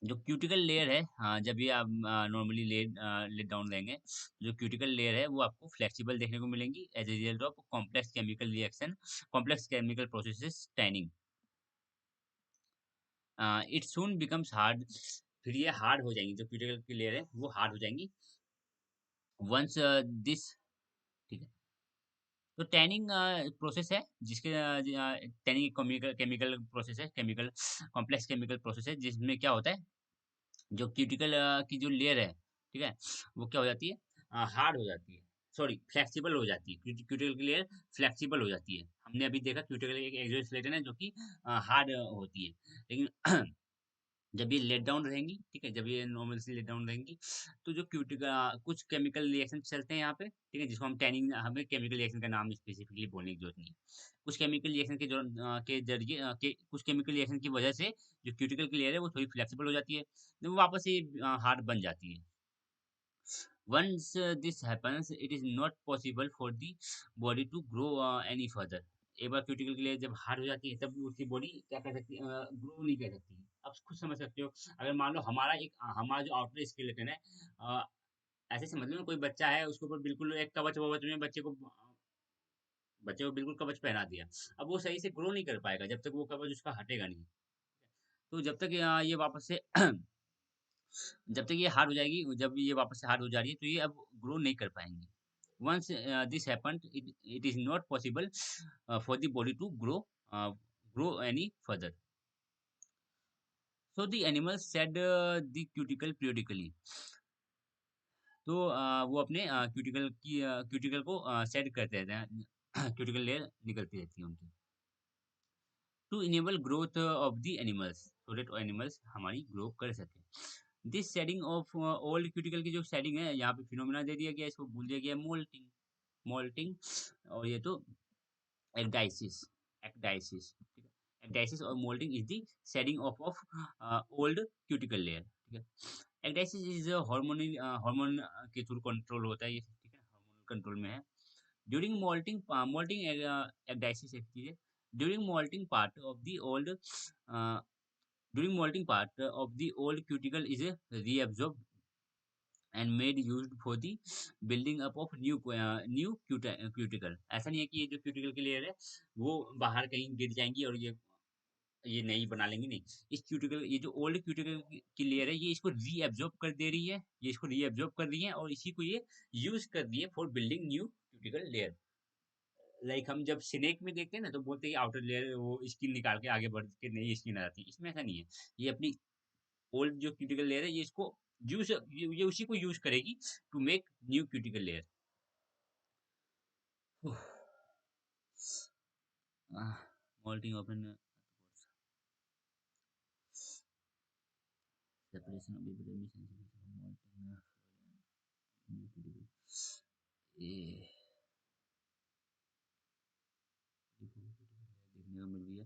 जो क्यूटिकल लेयर है, जब ये आप नॉर्मली लेट डाउन रहेंगे, जो क्यूटिकल लेयर है वो आपको फ्लेक्सिबल देखने को मिलेंगी as a result of complex chemical reaction, complex chemical processes, tanning. It soon becomes hard, फिर ये हार्ड हो जाएंगी, जो क्यूटिकल की लेयर है वो हार्ड हो जाएंगी वंस दिस। ठीक है। तो टैनिंग प्रोसेस है, जिसके टैनिंग केमिकल केमिकल प्रोसेस है, केमिकल कॉम्प्लेक्स केमिकल प्रोसेस है, जिसमें क्या होता है, जो क्यूटिकल की जो लेयर है, ठीक है, वो क्या हो जाती है, हार्ड हो जाती है, सॉरी फ्लेक्सिबल हो जाती है, क्यूटिकल की लेयर फ्लेक्सिबल हो जाती है। हमने अभी देखा क्यूटिकल एक एक्सोस्केलेटन है जो कि हार्ड होती है, लेकिन जब ये लेट डाउन रहेंगी, ठीक है, जब ये नॉर्मल से लेट डाउन रहेंगी, तो जो कुछ केमिकल रिएक्शन चलते हैं यहाँ पे, ठीक है, जिसको हम टैनिंग, हमें केमिकल रिएक्शन का नाम स्पेसिफिकली बोलने की जरूरत नहीं है। कुछ केमिकल रिएक्शन के जो के जरिए कुछ केमिकल रिएक्शन की वजह से जो क्यूटिकल की लेयर है वो थोड़ी फ्लेक्सिबल हो जाती है, तो वो वापस से हार्ड बन जाती है। Once this happens, it is not possible for the body to grow any further. एक बार क्यूटिकल के लिए जब हार्ड हो जाती है, तब उसकी बॉडी क्या कर सकती है, ग्रो नहीं कर सकती। आप खुद समझ सकते हो, अगर मान लो हमारा जो आउटर स्केलेटन है, अ, ऐसे समझ लो ना, कोई बच्चा है, उसके ऊपर बिल्कुल एक कवच ववच में बच्चे को बिल्कुल कवच पहना दिया, अब वो सही से ग्रो नहीं कर पाएगा जब तक वो कवच उसका हटेगा नहीं। तो जब तक ये वापस से जब तक ये हार्ड हो जाएगी, जब ये वापस से हार्ड हो जा रही है, तो ये अब ग्रो नहीं कर पाएंगी। Once this happened, it is not possible for the body to grow any further. So the animals shed the cuticle periodically. तो वो अपने क्यूटिकल को शेड करते रहते हैं, क्यूटिकल लेयर निकलती रहती है उनकी, to enable growth of the animals, so that animals हमारी ग्रो कर सके। This shedding of old cuticle की जो शेडिंग है, यहाँ पे फिनोमेना दे दिया गया, इसको बोल दिया गया मोल्टिंग। मोल्टिंग, और ये तो एक्डाइसिस, एक्डाइसिस, ठीक है। एक्डाइसिस और moulding is the shading of old cuticle layer, ठीक है। एक्डाइसिस इज हार्मोनल, हार्मोन के थ्रू कंट्रोल होता है ये, ठीक है, हार्मोनल कंट्रोल में है। ड्यूरिंग मोल्टिंग, मोल्टिंग एक्डाइसिस एक चीज है। During moulting part of the old during molting part of the old cuticle is reabsorbed and made used for the building up of new cuticle। ऐसा नहीं है कि ये जो क्यूटिकल की लेयर है वो बाहर कहीं गिर जाएंगी और ये नई बना लेंगी, नहीं। इस क्यूटिकल, ये जो ओल्ड क्यूटिकल की लेयर है, ये इसको रीअब्जॉर्ब कर दे रही है, ये इसको रीअब्जॉर्ब कर रही है और इसी को ये यूज कर रही है for building new cuticle layer. Like हम जब स्नेक में देखते हैं ना, तो बोलते हैं आउटर लेयर वो स्किन निकाल के आगे बढ़ के नई स्किन आ जाती है, इसमें ऐसा नहीं है। ये अपनी ओल्ड जो क्यूटिकल लेयर है, ये इसको यूज ये उसी को यूज करेगी to make new cuticle layer. Moulting open separation of epidermis and moulting new cuticle, ये देखने को मिल रही है,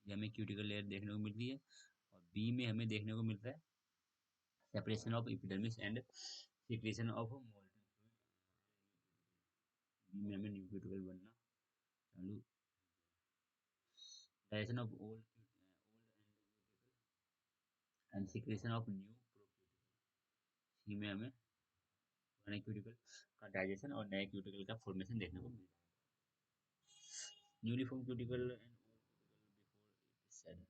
ये हमें क्यूटिकल लेयर देखने को मिल रही है। और बी में हमें देखने को मिल रहा है separation of epidermis and secretion of moulting, B में हमें न्यू क्यूटिकल बनना चालू, direction of old and secretion of new procuticle, C में हमें पुराने क्यूटिकल का डाइजेशन और नए क्यूटिकल का फॉर्मेशन देखने को मिलता है। Newly form cuticle and old cuticle before it is said.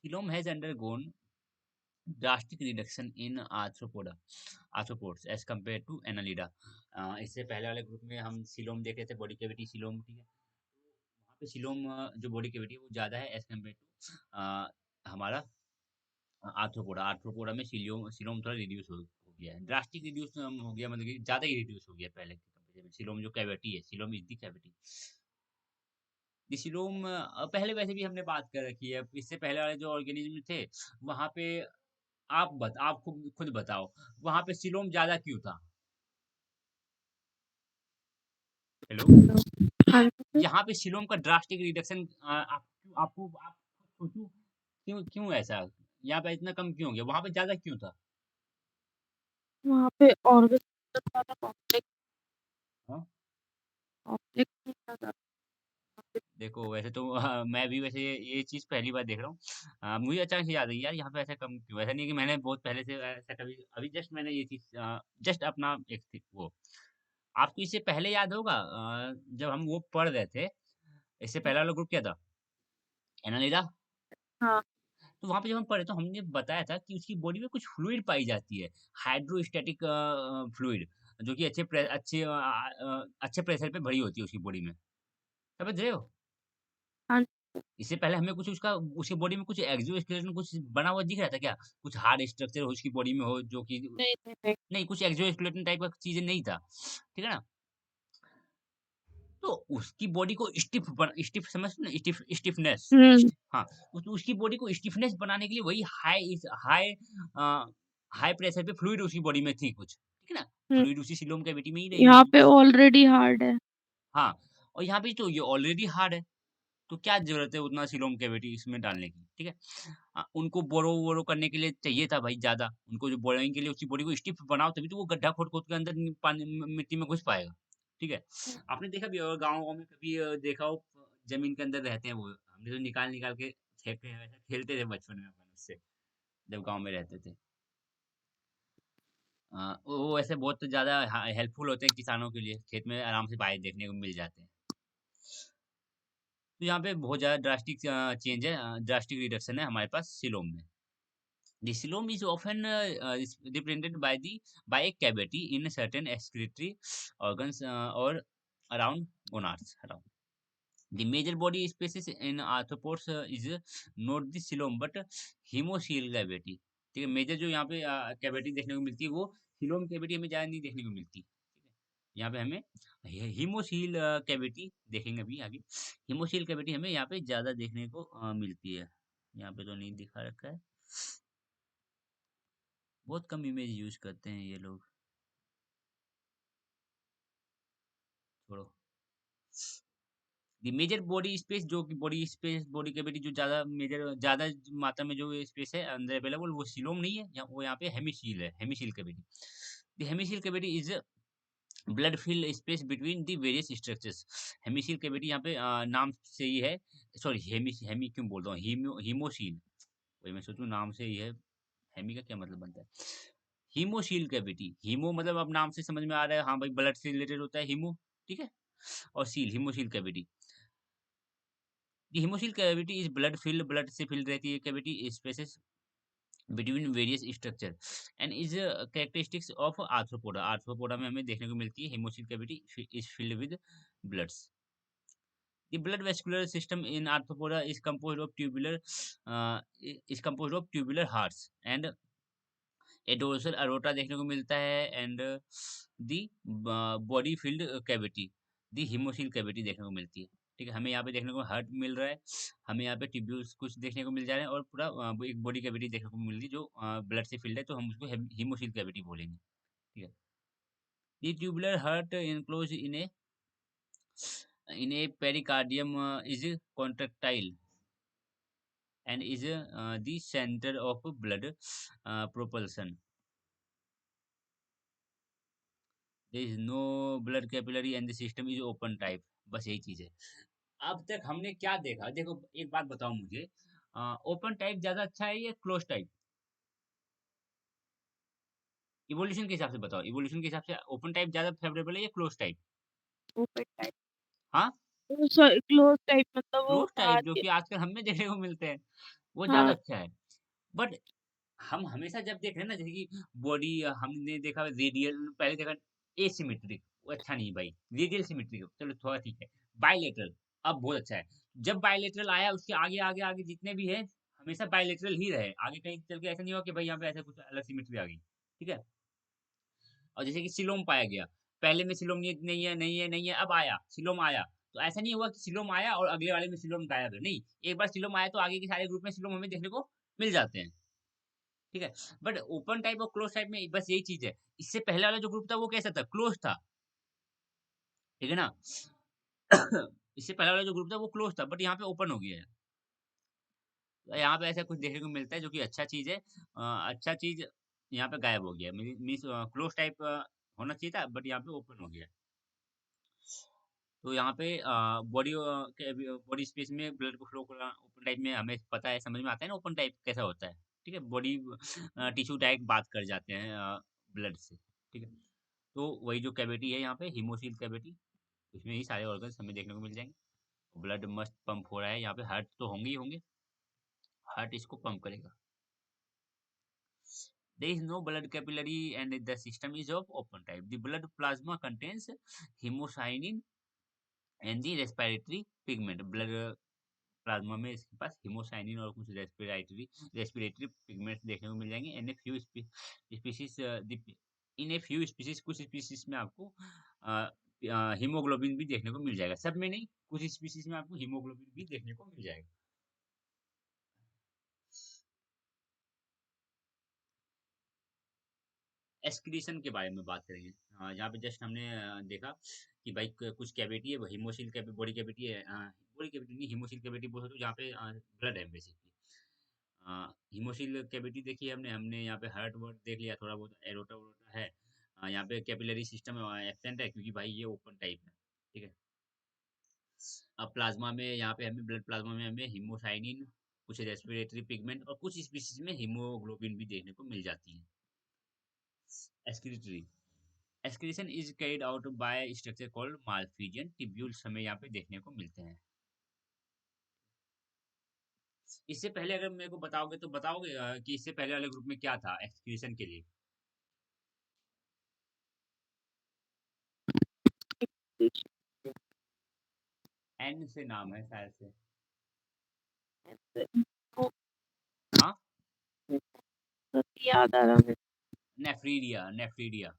Coelom has undergone drastic reduction in arthropods as compared to Annelida। इससे पहले वाले ग्रुप में हम सिलोम देख रहे थे, बॉडी कैविटी सिलोम, ठीक है, तो वहाँ पे सिलोम जो बॉडी कैविटी है वो ज़्यादा है एज कम्पेयर टू हमारा आर्थ्रोपोडा। आर्थ्रोपोडा में सिलोम सिलोम थोड़ा रिड्यूस हो गया है, ड्रास्टिक रिड्यूस हो गया, मतलब कि ज़्यादा ही रिड्यूस हो गया पहले के कंपेरिजन में। सिलोम जो कैविटी है, coelom is the cavity. Coelom पहले वैसे भी हमने बात कर रखी है, इससे पहले वाले जो ऑर्गेनिज्म थे वहाँ पे, आप खुद बताओ, वहाँ पे सिलोम ज़्यादा क्यों था? हेलो। हाँ जी। यहाँ पे सिलोम का ड्रास्टिक रिडक्शन, आप सोचो, क्यों क्यों ऐसा, यहाँ पे इतना कम क्यों हो गया, वहाँ पे ज़्यादा क्यों था? वहाँ पे ऑर्गन तो ज़्यादा कॉम्प्लेक्स हाँ। कॉम्प्लेक्स नहीं था ज़्यादा। देखो वैसे तो मैं भी वैसे ये चीज़ पहली बार देख रहा हूँ। मुझे अचानक से याद आई यार यहाँ पे ऐसा कम क्यों? ऐसा नहीं है कि मैंने बहुत पहले से ऐसा कभी अभी जस्ट मैंने ये चीज़ जस्ट अपना एक थी वो। आपको इससे पहले याद होगा जब हम वो पढ़ रहे थे, इससे हुँ, पहला वाला ग्रुप क्या था? एनालिजा। हाँ, तो वहाँ पे जब हम पढ़े तो हमने बताया था कि उसकी बॉडी में कुछ फ्लूइड पाई जाती है, हाइड्रोस्टैटिक फ्लूइड जो कि अच्छे प्रेशर पे भरी होती है उसकी बॉडी में। समझ रहे हो? हाँ, इससे पहले हमें कुछ उसका उसकी बॉडी में कुछ एक्सोस्केलेटन कुछ बना हुआ दिख रहा था क्या? कुछ हार्ड स्ट्रक्चर हो उसकी बॉडी में हो जो कि नहीं, नहीं, नहीं। नहीं कुछ एक्सोस्केलेटन टाइप का चीज़ें नहीं था। ठीक है ना? तो उसकी बॉडी को स्टिफ समझते हो ना स्टिफनेस हुँ, हाँ, उसकी बॉडी को स्टिफनेस बनाने के लिए वही अ, हाई प्रेशर पे फ्लूइड उसकी बॉडी में थी कुछ, ठीक है ना? हुँ, फ्लूइड उसी सीलोम कैविटी में ही रही यहाँ होगी। पे ऑलरेडी हार्ड है। हाँ, और यहाँ पे तो ये ऑलरेडी हार्ड है, तो क्या ज़रूरत है उतना सीलोम कैविटी इसमें डालने की, ठीक है? उनको बोरो-वोरो करने के लिए चाहिए था भाई ज़्यादा, उनको जो बोरोइंग के लिए उसकी बॉडी को स्टिफ बनाओ तभी तो वो गड्ढा खोद-खोद के अंदर पानी मिट्टी में घुस पाएगा, ठीक है? हुँ, आपने देखा भी होगा गाँव-वाँव में कभी देखा हो ज़मीन के अंदर रहते हैं वो, हमने तो निकाल-निकाल के फेंकते हैं वैसे खेलते थे बचपन में अपन उससे, जब गाँव में रहते थे। वो वैसे बहुत ज़्यादा हेल्पफुल होते हैं किसानों के लिए, खेत में आराम से पाए देखने को मिल जाते हैं। तो यहाँ पे बहुत ज़्यादा ड्रास्टिक चेंज है ड्रास्टिक रिडक्शन है हमारे पास सीलोम में। The coelom is often represented by a cavity in certain excretory organs or around gonads. Around. The major body species in arthropods is not the coelom but hemocoel cavity. ठीक है मेजर जो यहाँ पे कैविटी देखने को मिलती है वो सीलोम कैविटी हमें ज़्यादा नहीं देखने को मिलती ठीक है यहाँ पे हमें हीमोसील कैविटी देखेंगे अभी आगे हीमोसील कैविटी हमें यहाँ पे ज़्यादा देखने को मिलती है यहाँ पे तो नहीं दिखा रखा है बहुत कम इमेज यूज करते हैं ये लोग छोड़ो द मेजर बॉडी स्पेस जो कि बॉडी स्पेस बॉडी कैविटी जो ज्यादा मात्रा में जो स्पेस है अंदर अवेलेबल वो सीलोम नहीं है वो यहाँ पे हेमिसील है hemocoel cavity the hemocoel cavity is blood fill space between the various structures hemocoel cavity यहाँ पे नाम से ही है सॉरी हेमी क्यों बोल रहा हूँ हीमोसील वही मैं सोचूं नाम से ही है हेमी का क्या मतलब बनता है हीमोशील कैविटी हीमो मतलब अब नाम से समझ में आ रहा है हाँ भाई ब्लड से रिलेटेड होता है हीमो ठीक है और coel hemocoel cavity hemocoel cavity is blood से फिल्ड रहती है cavity spaces between various structure and is characteristics of Arthropoda Arthropoda में हमें देखने को मिलती है hemocoel cavity is filled with bloods The blood vascular system in arthropoda is composed of tubular hearts and a dorsal aorta देखने को मिलता है and the body filled cavity the hemocoel cavity देखने को मिलती है ठीक है हमें यहाँ पे देखने को हार्ट मिल रहा है हमें यहाँ पे ट्यूब्यूल्स कुछ देखने को मिल जा रहे हैं और पूरा एक बॉडी कैविटी देखने को मिल रही है जो ब्लड से फिल्ड है तो हम उसको हिमोसील कैविटी बोलेंगे ठीक है the tubular heart enclose in a pericardium is contractile and is the center of blood propulsion. There is no blood capillary and the system is open type. बस यही चीज है अब तक हमने क्या देखा देखो एक बात बताओ मुझे ओपन टाइप ज्यादा अच्छा है या क्लोज टाइप इवोल्यूशन के हिसाब से बताओ इवोल्यूशन के हिसाब से ओपन टाइप ज्यादा फेवरेबल है या क्लोज टाइप ओपन टाइप हाँ क्लोज़ टाइप मतलब वो क्लोज टाइप जो कार्य कि आजकल हमें देखने को मिलते हैं वो ज्यादा हाँ, अच्छा है बट हम हमेशा जब देख रहे हैं ना जैसे कि बॉडी हमने देखा रेडियल पहले देखा एसिमेट्रिक वो अच्छा नहीं भाई रेडियल सिमेट्रिक चलो थोड़ा ठीक है बायलेटरल अब बहुत अच्छा है जब बायलेटरल आया उसके आगे आगे आगे जितने भी है हमेशा बायलेटरल ही रहे आगे कहीं चल के ऐसा नहीं हुआ कि भाई यहाँ पे ऐसा कुछ अलग सिमेट्री आ गई ठीक है और जैसे कि सिलोम पाया गया पहले में सिलोम नहीं है अब आया सिलोम आया तो ऐसा नहीं हुआ कि सिलोम आया और अगले वाले में सिलोम गायब है नहीं एक बार सिलोम आया तो आगे के सारे ग्रुप में सिलोम हमें देखने को मिल जाते हैं ठीक है बट ओपन टाइप और क्लोज टाइप में बस यही चीज है इससे पहले वाला जो ग्रुप था वो कैसा था क्लोज था ठीक है ना इससे पहले वाला जो ग्रुप था वो क्लोज था बट यहाँ पे ओपन हो गया है तो यहाँ पे ऐसा कुछ देखने को मिलता है जो कि अच्छा चीज है अच्छा चीज यहाँ पे गायब हो गया मीन्स क्लोज टाइप होना चाहिए था, बट यहाँ पे ओपन हो गया। तो यहाँ पे बॉडी बॉडी स्पेस में ब्लड को फ्लो करना ओपन टाइप में हमें पता है, समझ में आता है ना ओपन टाइप कैसा होता है। ठीक है, बॉडी टिश्यू डायरेक्ट बात कर जाते हैं ब्लड से। ठीक है, तो वही जो कैविटी है यहाँ पे हिमोसील कैविटी, उसमें ही सारे ऑर्गन्स हमें देखने को मिल जाएंगे। ब्लड मस्त पंप हो रहा है यहाँ पे, हार्ट तो होंगे ही होंगे, हार्ट इसको पंप करेगा। There is no blood capillary and the system is of open type. The blood plasma contains hemocyanin and the respiratory pigment. Blood plasma में इसके पास हिमोसाइनिन और कुछ रेस्पिरेटरी पिगमेंट्स देखने को मिल जाएंगे। In a few species in a few species, कुछ स्पीशीज में आपको हीमोग्लोबिन भी देखने को मिल जाएगा, सब में नहीं, कुछ स्पीशीज में आपको हीमोग्लोबिन भी देखने को मिल जाएगा। एक्सक्रीशन के बारे में बात करेंगे। यहाँ पे जस्ट हमने देखा कि भाई कुछ कैविटी है, हिमोसिल बॉडी कैविटी है, बॉडी कैविटी नहीं, हिमोसिल कैविटी बोल सकते हो, जहाँ पे ब्लड है बेसिकली। हिमोसिल कैविटी देखी हमने हमने यहाँ पे हार्ट वर्ट देख लिया, थोड़ा बहुत एरोटा वोटा है। यहाँ पे कैपिलरी सिस्टम एब्सेंट है क्योंकि भाई ये ओपन टाइप है। ठीक है, अब प्लाज्मा में यहाँ पे हमें ब्लड प्लाज्मा में हमें हिमोसाइनिन, कुछ रेस्पिरेटरी पिगमेंट और कुछ स्पीशीज में हीमोग्लोबिन भी देखने को मिल जाती है। Excretory excretion is carried out by structure called Malpighian tubules, हमें यहाँ पे देखने को मिलते हैं। इससे पहले अगर मेरे को बताओगे तो बताओगे कि इससे पहले वाले ग्रुप में क्या था एक्सक्रीशन के लिए? एन से नाम है शायद से। वो हाँ, याद आ रहा है। Nephridia, nephridia.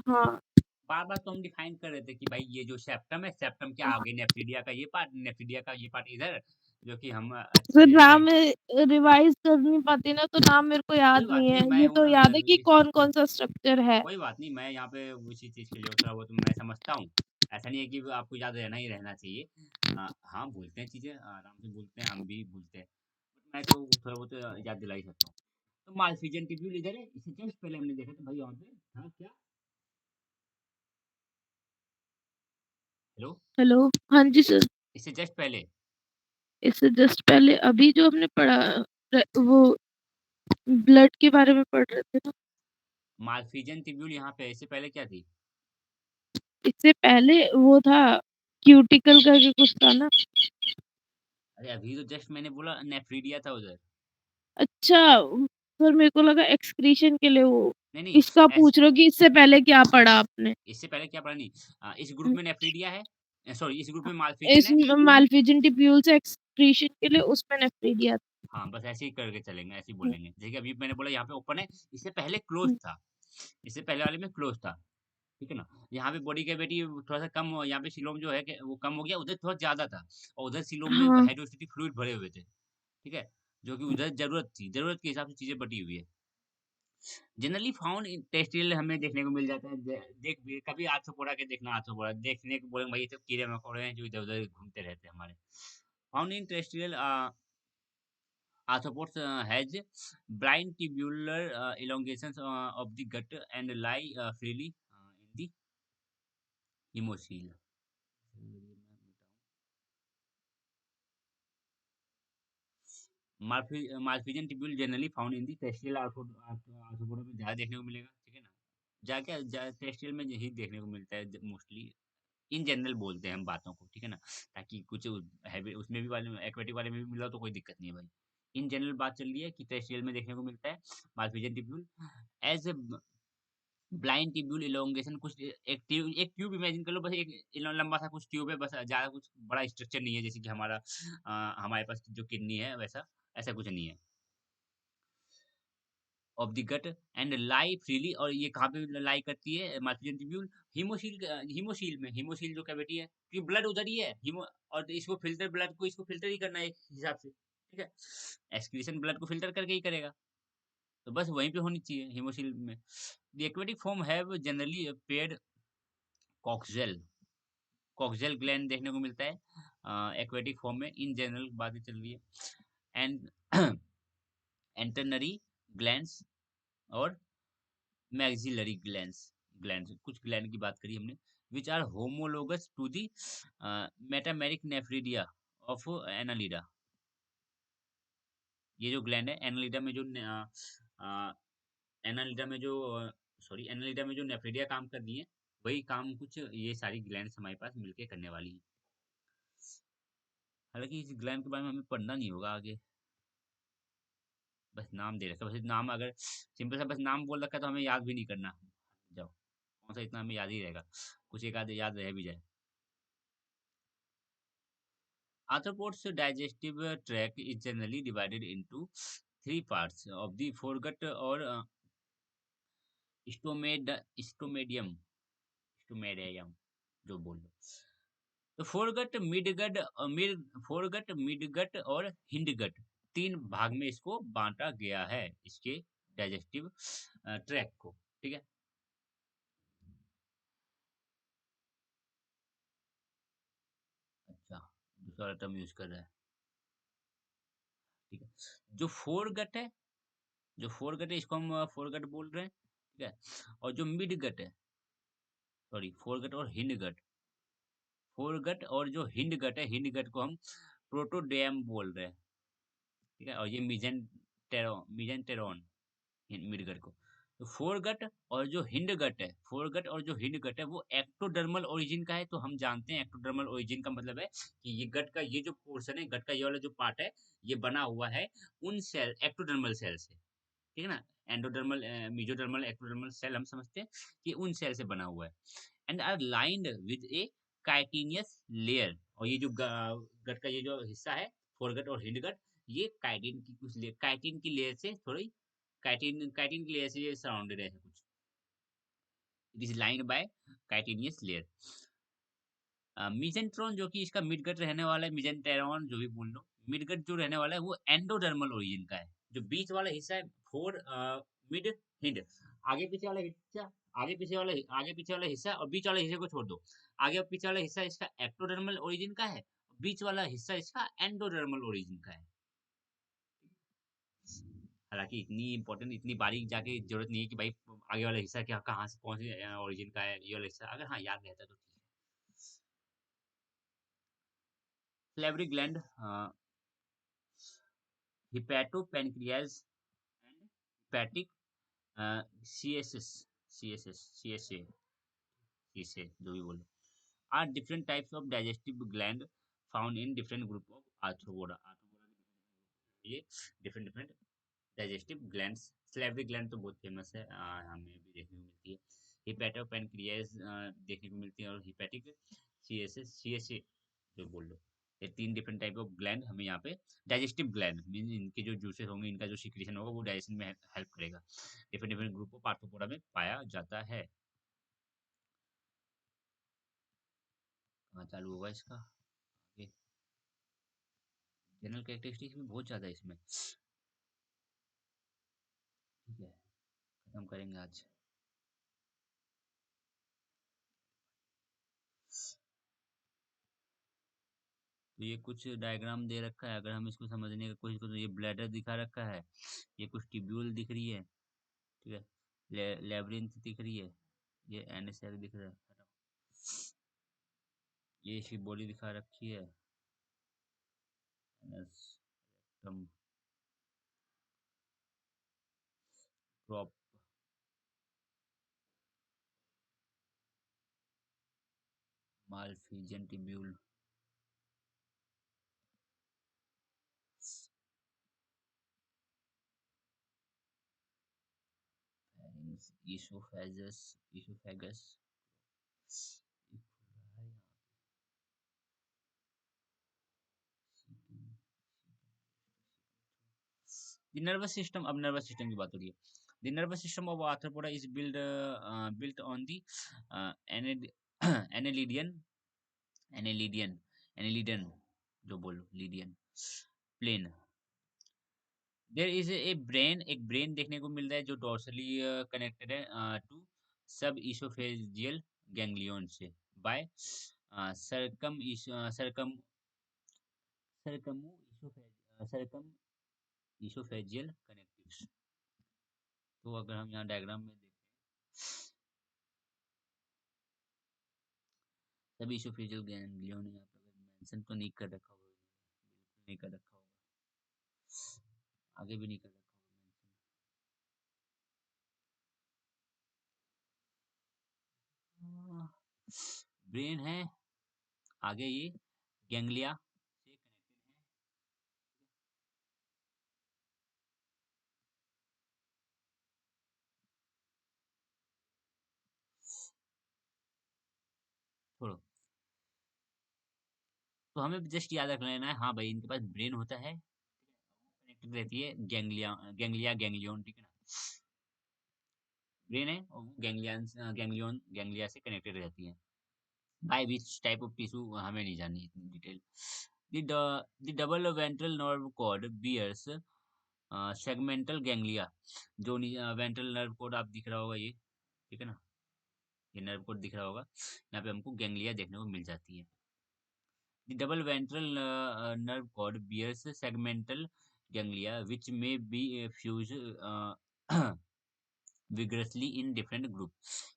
हाँ, बार बार तो हम डिफाइन कर रहे थे कि भाई ये जो सेप्टम है, सेप्टम के हाँ। आगे नेफ्रीडिया का ये पार्ट, नेफ्रीडिया का ये पार्ट इधर, जो कि हम फिर अच्छे नाम लाइन। रिवाइज कर नहीं पाती ना, तो नाम मेरे को कोई याद बात नहीं नहीं, है। मैं ये हूँ तो ना, याद है कि कौन कौन सा स्ट्रक्चर है। कोई बात नहीं, मैं यहाँ पे उसी चीज के लिए थोड़ा बहुत मैं समझता हूँ। ऐसा नहीं है कि आपको याद रहना ही रहना चाहिए। हाँ, भूलते हैं चीजें, आराम से भूलते हैं, हम भी भूलते हैं, बट मैं तो थोड़ा बहुत याद दिला ही सकता हूँ। तो मालफिजियन टिब्यूल इधर है, इससे जस्ट पहले हमने देखा था भाई यहाँ पे था क्या। Hello, hello. हाँ जी सर। इससे जस्ट पहले इससे जस्ट पहले अभी जो हमने पढ़ा, वो ब्लड के बारे में पढ़ रहे थे ना। मालफिजियन टिब्यूल यहाँ पे, इससे पहले क्या थी? इससे पहले वो था, क्यूटिकल करके कुछ था ना। अरे अभी तो जस्ट मैंने बोला नेफ्रीडिया था उधर। अच्छा, सर मेरे को लगा एक्सक्रीशन के लिए वो नहीं नहीं, इसका ऐस पूछ रहे हो कि इससे पहले क्या पढ़ा आपने। इससे पहले क्या पढ़ा नहीं। इस ग्रुप हुँ, में नेफ्रीडिया है, सॉरी इस ग्रुप हाँ, में मालफिजियन इस है। मालफिजियन टिब्यूल से एक्सक्रीशन के लिए उसमें नेफ्रीडिया था। हाँ, बस ऐसे ही करके चलेंगे, ऐसे ही हुँ, बोलेंगे, जैसे कि अभी मैंने बोला यहाँ पे ओपन है, इससे पहले क्लोज हुँ, था, इससे पहले वाले में क्लोज था। ठीक है ना, यहाँ पे बॉडी कैविटी थोड़ा सा कम यहाँ पे सिलोम जो है वो कम हो गया, उधर थोड़ा ज्यादा था, और उधर सिलोम में हाँ, हाइड्रोस्टेटिक फ्लूइड भरे हुए थे। ठीक है, जो कि उधर जरूरत थी, जरूरत के हिसाब से चीजें बटी हुई है। जनरली फाउंड इन टेरेस्ट्रियल हमें देखने को मिल जाता है। देख भी कभी आर्थ्रोपोडा के देखना, आर्थ्रोपोडा देखने को बोलेंगे भाई ये सब कीड़े मकोड़े हैं जो इधर उधर घूमते रहते हैं हमारे। Found in terrestrial arthropods has blind tubular elongations of the gut and lie freely in the hemocoel. Malpighian tubule generally found in the terrestrial Arthropoda में ज़्यादा देखने को मिलेगा। ठीक है ना, जाके टेरेस्ट्रियल में यही देखने को मिलता है मोस्टली। इन जनरल बोलते हैं हम बातों को, ठीक है ना, ताकि कुछ हैवी उसमें भी वाले एक्वेटिक वाले में भी मिला तो कोई दिक्कत नहीं है भाई। इन जनरल बात चल रही है कि टेरेस्ट्रियल में देखने को मिलता है Malpighian tubule as blind tubule elongation, कुछ एक ट्यूब इमेजिन कर लो, बस एक लंबा सा कुछ ट्यूब है, बस ज्यादा कुछ बड़ा स्ट्रक्चर नहीं है, जैसे कि हमारे पास जो किडनी है वैसा, ऐसा कुछ नहीं है। Of the gut and lie freely, और ये कहाँ पे लाई करती है मार्फिजन ट्यूब्यूल? हीमोसील, हीमोसील में, हीमोसील जो कैविटी है, क्योंकि ब्लड उधर ही है हीमो, और इसको फिल्टर, ब्लड को इसको फिल्टर ही करना है एक हिसाब से। ठीक है, एक्सक्रीशन ब्लड को फिल्टर करके ही करेगा, तो बस वहीं पे होनी चाहिए हीमोसील में। The aquatic form have generally paired coxal, coxal gland देखने को मिलता है एक्वेटिक फॉर्म में, इन जनरल बातें चल रही है। एंड एंटरनरी ग्लैंड्स और मैक्सिलरी ग्लैंड्स, ग्लैंड, कुछ ग्लैंड की बात करी हमने, which are homologous to the metameric nephridia of Annelida. ये जो ग्लैंड है एनालिडा में जो एनालिडा में जो सॉरी एनालिडा में जो नेफ्रिडिया काम कर रही है, वही काम कुछ ये सारी ग्लैंड्स हमारे पास मिलके करने वाली है। हालांकि इस ग्लैंड के बारे में हमें पढ़ना नहीं होगा आगे, बस नाम दे रखा है, बस नाम अगर सिंपल सा बस नाम बोल रखा है तो हमें याद भी नहीं करना। जाओ, कौन सा इतना हमें याद ही रहेगा, कुछ एक आध याद रह भी जाए। Arthropods' digestive tract is generally divided into three parts of the foregut or स्टोमेड स्टोमेडियम स्टोमेडियम जो बोल लो। तो फोरगट मिडगट और हिंडगट, तीन भाग में इसको बांटा गया है, इसके डाइजेस्टिव ट्रैक को। ठीक है, अच्छा, दूसरा टर्म यूज कर रहा है। ठीक है, जो फोरगट है, जो फोरगट है इसको हम फोरगट बोल रहे हैं। ठीक है, और जो मिडगट है, सॉरी फोरगट और हिंडगट, फोरगट और जो हिंडगट है, हिंडगट को हम प्रोटोडेम बोल रहे हैं। ठीक है, और ये मिजेंटेरॉन मिडगट को। तो फोरगट और जो हिंडगट है, फोरगट और जो हिंडगट है वो एक्टोडर्मल ओरिजिन का है। तो हम जानते हैं एक्टोडर्मल ओरिजिन का मतलब है कि ये गट का ये जो पोर्शन है, गट का ये वाला जो पार्ट है, ये बना हुआ है उन सेल एक्टोडर्मल सेल से। ठीक है ना, एंडोडर्मल मेसोडर्मल एक्टोडर्मल सेल हम समझते हैं कि उन सेल से बना हुआ है, and are lined with a chitinous layer. और ये जो गट का ये जो हिस्सा है, फोरगट और हिंडगट, ये काइटिन की कुछ लेयर, काइटिन की लेयर से थोड़ी, काइटिन काइटिन की लेयर से ये सराउंडेड है कुछ। It is lined by chitinous layer. Mesenteron जो कि इसका मिडगट रहने वाला है, मिजेंटेरॉन जो भी बोल लो, मिडगट जो रहने वाला है वो एंडोडर्मल ओरिजिन का है। जो बीच वाला हिस्सा है, फोर मिड हिंड, आगे पीछे वाला हिस्सा, आगे पीछे वाला हिस्सा और बीच वाले हिस्से को छोड़ दो, आगे और पीछे वाला हिस्सा इसका एक्टोडर्मल ओरिजिन का है, बीच वाला हिस्सा इसका एंडोडर्मल ओरिजिन का है। हालांकि इतनी इंपॉर्टेंट, इतनी बारीक जाके जरूरत नहीं है कि भाई आगे वाला हिस्सा क्या कहाँ से कौन से ओरिजिन का है, ये वाला हिस्सा अगर हाँ याद रहता तो ठीक है। Salivary gland, hepatopancreas and hepatic caeca, caeca, caeca जो भी बोलो, are different types of digestive gland found in different group of Arthropoda. Arthropoda के ये different different digestive glands. Salivary gland तो बहुत फेमस है, हमें भी देखने को मिलती है। हिपैटोपेनक्रियाज देखने को मिलती है, और हिपैटिक सीएसए जो बोल लो, ये तीन डिफरेंट टाइप ऑफ ग्लैंड हमें यहाँ पे, डाइजेस्टिव ग्लैंड मीन इनके जो जूसेस होंगे, इनका जो सिक्रीशन होगा वो डाइजेशन में हेल्प करेगा, different different group of arthropoda में पाया जाता है। कहाँ चालू होगा इसका आगे, जनरल कैरेक्टरिस्टिक्स भी बहुत ज्यादा है इसमें। ठीक है, खत्म करेंगे आज। तो ये कुछ डायग्राम दे रखा है, अगर हम इसको समझने की कोशिश करें तो ये ब्लैडर दिखा रखा है, ये कुछ ट्यूब्यूल दिख रही है। ठीक है, लेब्रिंथ दिख रही है, ये एनएसएल दिख रहा है, हटाओ। ये इसकी बॉडी दिखा रखी है, एनएस एकदम crop, Malpighian tubule, oesophagus, oesophagus ये खुल रहा है यहाँ पे। The nervous system, अब nervous system की बात हो रही है। The nervous system of arthropoda is built on the uh, annelid- annelidian annelidian annelidian जो बोलो लीडियन प्लेन। देयर इज ए ब्रेन, एक ब्रेन देखने को मिल रहा है जो डोर्सली कनेक्टेड है टू सब इसोफेजियल गैंग्लियन से by circum circum circumoesophageal connectives. तो अगर हम यहाँ डायग्राम में देखें, तभी सुपीरियर गैंग्लियन ने यहाँ पे मेंशन तो नहीं कर रखा होगा, बिल्कुल नहीं कर रखा होगा, आगे भी नहीं कर रखा होगा मेंशन। ब्रेन है, आगे ये गैंग्लिया से कनेक्टेड है। छोड़ो, तो हमें जस्ट याद रख लेना है, हाँ भाई इनके पास ब्रेन होता है, कनेक्टेड रहती है गैंग्लिया, गैंग्लियन, ठीक है ना। ब्रेन है और गैंग्लियन गैंग्लिया से कनेक्टेड रहती है। By which type of tissue हमें नहीं जाननी इतनी detail. The double ventral nerve cord bears segmental ganglia, जो वेंट्रल नर्व कॉर्ड आप दिख रहा होगा ये, ठीक है ना, ये नर्व कॉर्ड दिख रहा होगा, यहाँ पे हमको गैंग्लिया देखने को मिल जाती है। The double ventral nerve cord bears segmental ganglia, which may be fused vigorously in different group।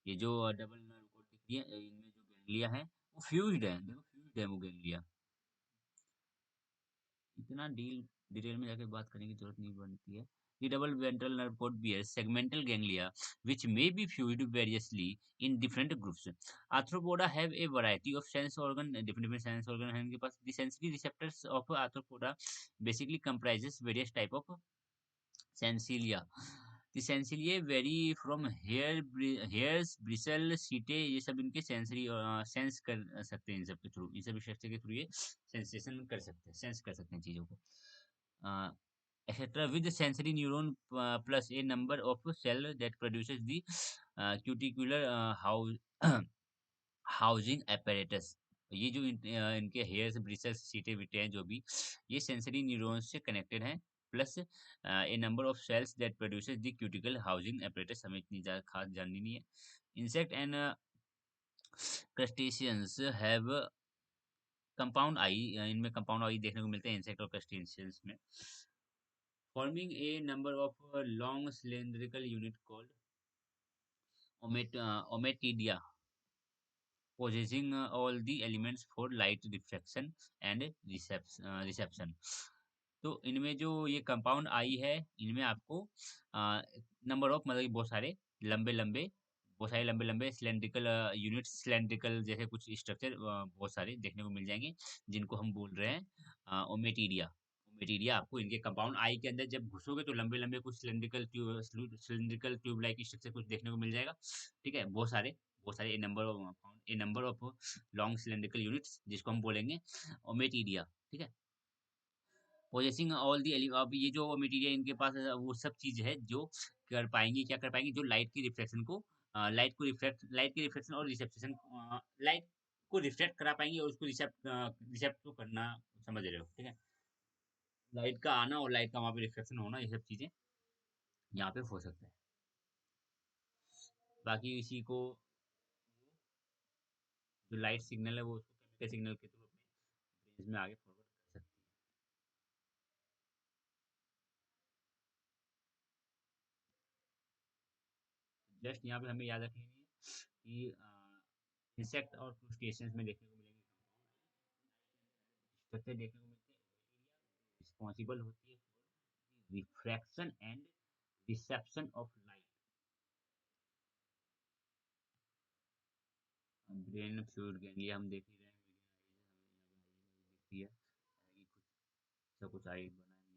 ये जो डबल नर्व कोड दिख रही है, इनमें जो गैंग्लिया है वो फ्यूज्ड है, देखो फ्यूज्ड है वो गैंग्लिया। इतना डिटेल में जाके बात करने की जरूरत नहीं बनती है। The double ventral nerve cord bears segmental ganglia, which may be fused variously in different groups. Arthropoda have a variety of sense organ, different sense organ है इनके पास। The sensory receptors of arthropoda basically comprises various type of सेंसिलिया। The sensiliae vary from hairs, bristle, setae, ये सब इनके सेंसरी सेंस कर सकते हैं, इन सब के थ्रू, इन सब स्ट्रक्चर के थ्रू ये सेंसेशन कर सकते हैं, सेंस कर सकते हैं चीजों को, etc. With the sensory neuron plus a number of cell that produces the cuticular housing apparatus। ये जो इनके हेयर्स ब्रिसल्स सीटे बीटे हैं जो भी, ये सेंसरी न्यूरॉन्स से कनेक्टेड हैं, plus a number of cells that produces the cuticle housing apparatus, हमें इतनी ज्यादा खास जाननी नहीं है। Insect and crustaceans have compound eye, इनमें कंपाउंड आई देखने को मिलते हैं इंसेक्ट और क्रस्टेशियंस में, forming a number of long cylindrical unit called ommatidia, possessing all the elements for light reflection and reception। तो इनमें जो ये कंपाउंड आई है, इनमें आपको नंबर ऑफ, मतलब कि बहुत सारे लंबे सिलेंड्रिकल यूनिट्स, सिलेंड्रिकल जैसे कुछ स्ट्रक्चर बहुत सारे देखने को मिल जाएंगे, जिनको हम बोल रहे हैं ओमेटीरिया। ओमेटीरिया आपको इनके कंपाउंड आई के अंदर जब घुसोगे तो लंबे लंबे कुछ सिलेंड्रिकल ट्यूब लाइक स्ट्रक्चर कुछ देखने को मिल जाएगा, ठीक है, बहुत सारे a number of long cylindrical units, जिसको हम बोलेंगे ओमेटीरिया, ठीक है। पोजेसिंग ऑल दी, अब ये जो मटेरियल इनके पास है, वो सब चीज है जो कर पाएंगी, क्या कर पाएंगी, जो लाइट की रिफ्लेक्शन को, लाइट की रिफ्लेक्शन और रिसेप्शन, लाइट को रिफ्लेक्ट करा पाएंगी और उसको रिसेप्ट को करना, समझ रहे हो, ठीक है। लाइट का आना और लाइट का वहाँ पे रिफ्लेक्शन होना, ये सब चीजें यहाँ पे हो सकता है। बाकी इसी को, जो लाइट सिग्नल है वो उसको केमिकल सिग्नल के थ्रू अपने ब्रेन में आगे फॉरवर्ड कर सकती है। जस्ट यहाँ पे हमें याद रखनी है कि इंसेक्ट और क्रूस्टेशियंस में देखने को मिलेंगे स्ट्रक्चर, देखने को मिलते हैं रिस्पॉन्सिबल होती है for refraction and reception of light. Brain fluid ganglia हम देख ही रहे हैं, हमें दिखती है कि कुछ ऐसा कुछ आई बना नहीं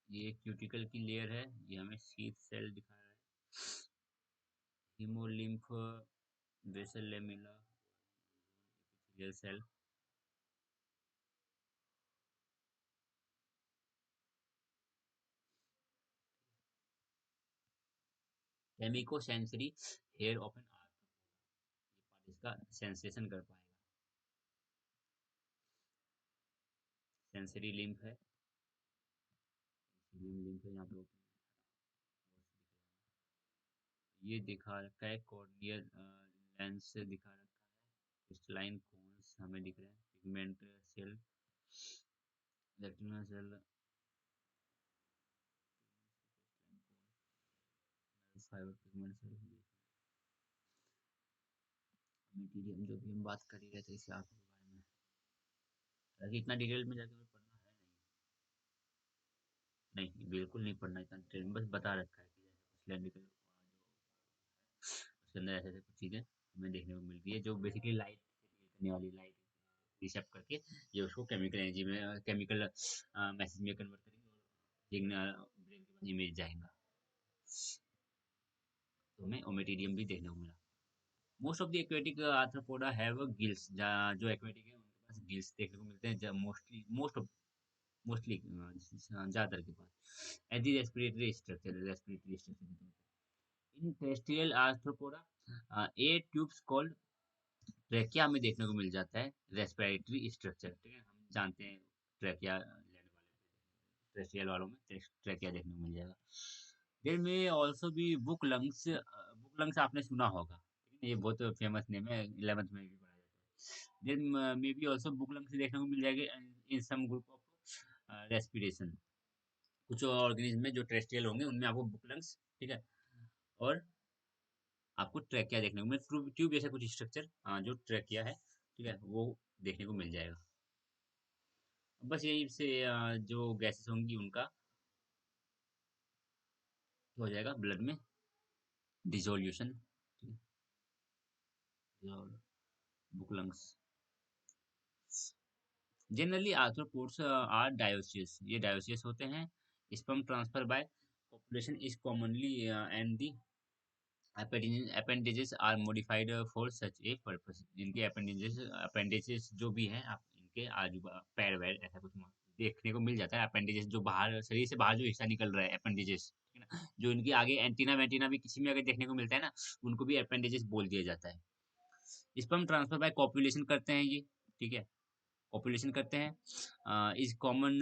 है। ये क्यूटिकल की लेयर है, ये हमें शीथ सेल दिखा रहा है, haemolymph vessel lamella epithelial cell. Chemosensory hair of an arthropoda, ये पार्ट इसका सेंसेशन कर पाएगा। सेंसरी लिम्फ है, लिम्फ है यहाँ पे open ये दिखा रखा है, कॉर्नियल लेंस से दिखा रखा है, क्रिस्टलाइन कोन्स हमें दिख रहे हैं, pigment cell, retina cell, fibre pigments, material जो भी हम बात कर ही रहे थे इसे आर्ट के बारे में, हालांकि इतना डिटेल में जाके हमें पढ़ना है नहीं, नहीं बिल्कुल नहीं पढ़ना इतना डिटेल में, बस बता रखा है कि जैसे सिलेंड्रिकल उसके अंदर ऐसे ऐसे कुछ चीज़ें हमें देखने को मिलती है जो बेसिकली लाइट से डील करने वाली, लाइट रिसेप्ट करके ये उसको केमिकल एनर्जी में, केमिकल मैसेज में कन्वर्ट करेंगे और सिग्नल ब्रेन के पास इमेज जाएगा। तो हमें ओमेटिडियम भी देखने को मिला। Most of the aquatic arthropoda have gills, जो एक्वेटिक है उनके पास गिल्स देखने को मिलते हैं, मोस्टली मोस्टली ज्यादातर के पास at the respiratory structure. In terrestrial arthropoda a tubes called trachea में देखने को मिल जाता है रेस्पिरेटरी स्ट्रक्चर, ठीक है, हम जानते हैं ट्रैकिया लेने वाले टेरेस्ट्रियल वालों में ट्रैकिया देखने को मिल जाएगा। देयर में ऑल्सो भी बुक लंग्स आपने सुना होगा, ठीक है, ये बहुत फेमस नेम है, 11th में भी पढ़ा जाता है। देयर में भी ऑल्सो बुक लंग्स देखने को मिल जाएगा इन सम ग्रुप ऑफ रेस्पिरेशन, कुछ ऑर्गेनिज्म में जो टेरेस्ट्रियल होंगे उनमें आपको बुक लंग्स, ठीक है, और आपको ट्रैकिया देखने को मिल, ट्यूब जैसा कुछ स्ट्रक्चर जो ट्रैकिया है, ठीक है, वो देखने को मिल जाएगा। बस यही से जो गैसेस होंगी उनका हो जाएगा ब्लड में dissolution, book lungs. Generally arthropods are dioecious, ये डायोसियस होते हैं। Sperm transfer by population is commonly and the appendages are modified for such a purpose, जिनके appendages जो भी हैं आप इनके आजू पैर वैर ऐसा कुछ देखने को मिल जाता है। appendages जो बाहर शरीर से बाहर जो हिस्सा निकल रहा है appendages, ठीक है ना, जो इनके आगे एंटीना वेंटीना भी किसी में अगर देखने को मिलता है ना, उनको भी appendages बोल दिया जाता है। स्पर्म ट्रांसफर बाय कॉपुलेशन करते हैं ये, ठीक है, कॉपुलेशन करते हैं is common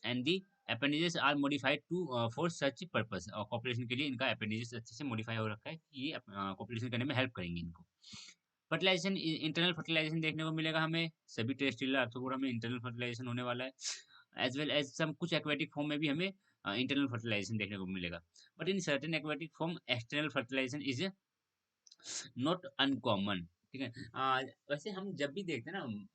and the appendages are modified to for such purpose, और कॉपुलेशन के लिए इनका appendages अच्छे से मॉडिफाई हो रखा है कि ये कॉपुलेशन करने में हेल्प करेंगे इनको। फर्टिलाइजेशन, इंटरनल फर्टिलाइजेशन देखने को मिलेगा हमें, सभी टेरेस्ट्रियल आर्थ्रोपोडा में इंटरनल फर्टिलाइजेशन होने वाला है, एज वेल एज सम कुछ एक्वेटिक फॉर्म में भी हमें इंटरनल फर्टिलाइजेशन देखने को मिलेगा, but in certain aquatic form external fertilisation is not uncommon, ठीक है। वैसे हम जब भी देखते हैं ना,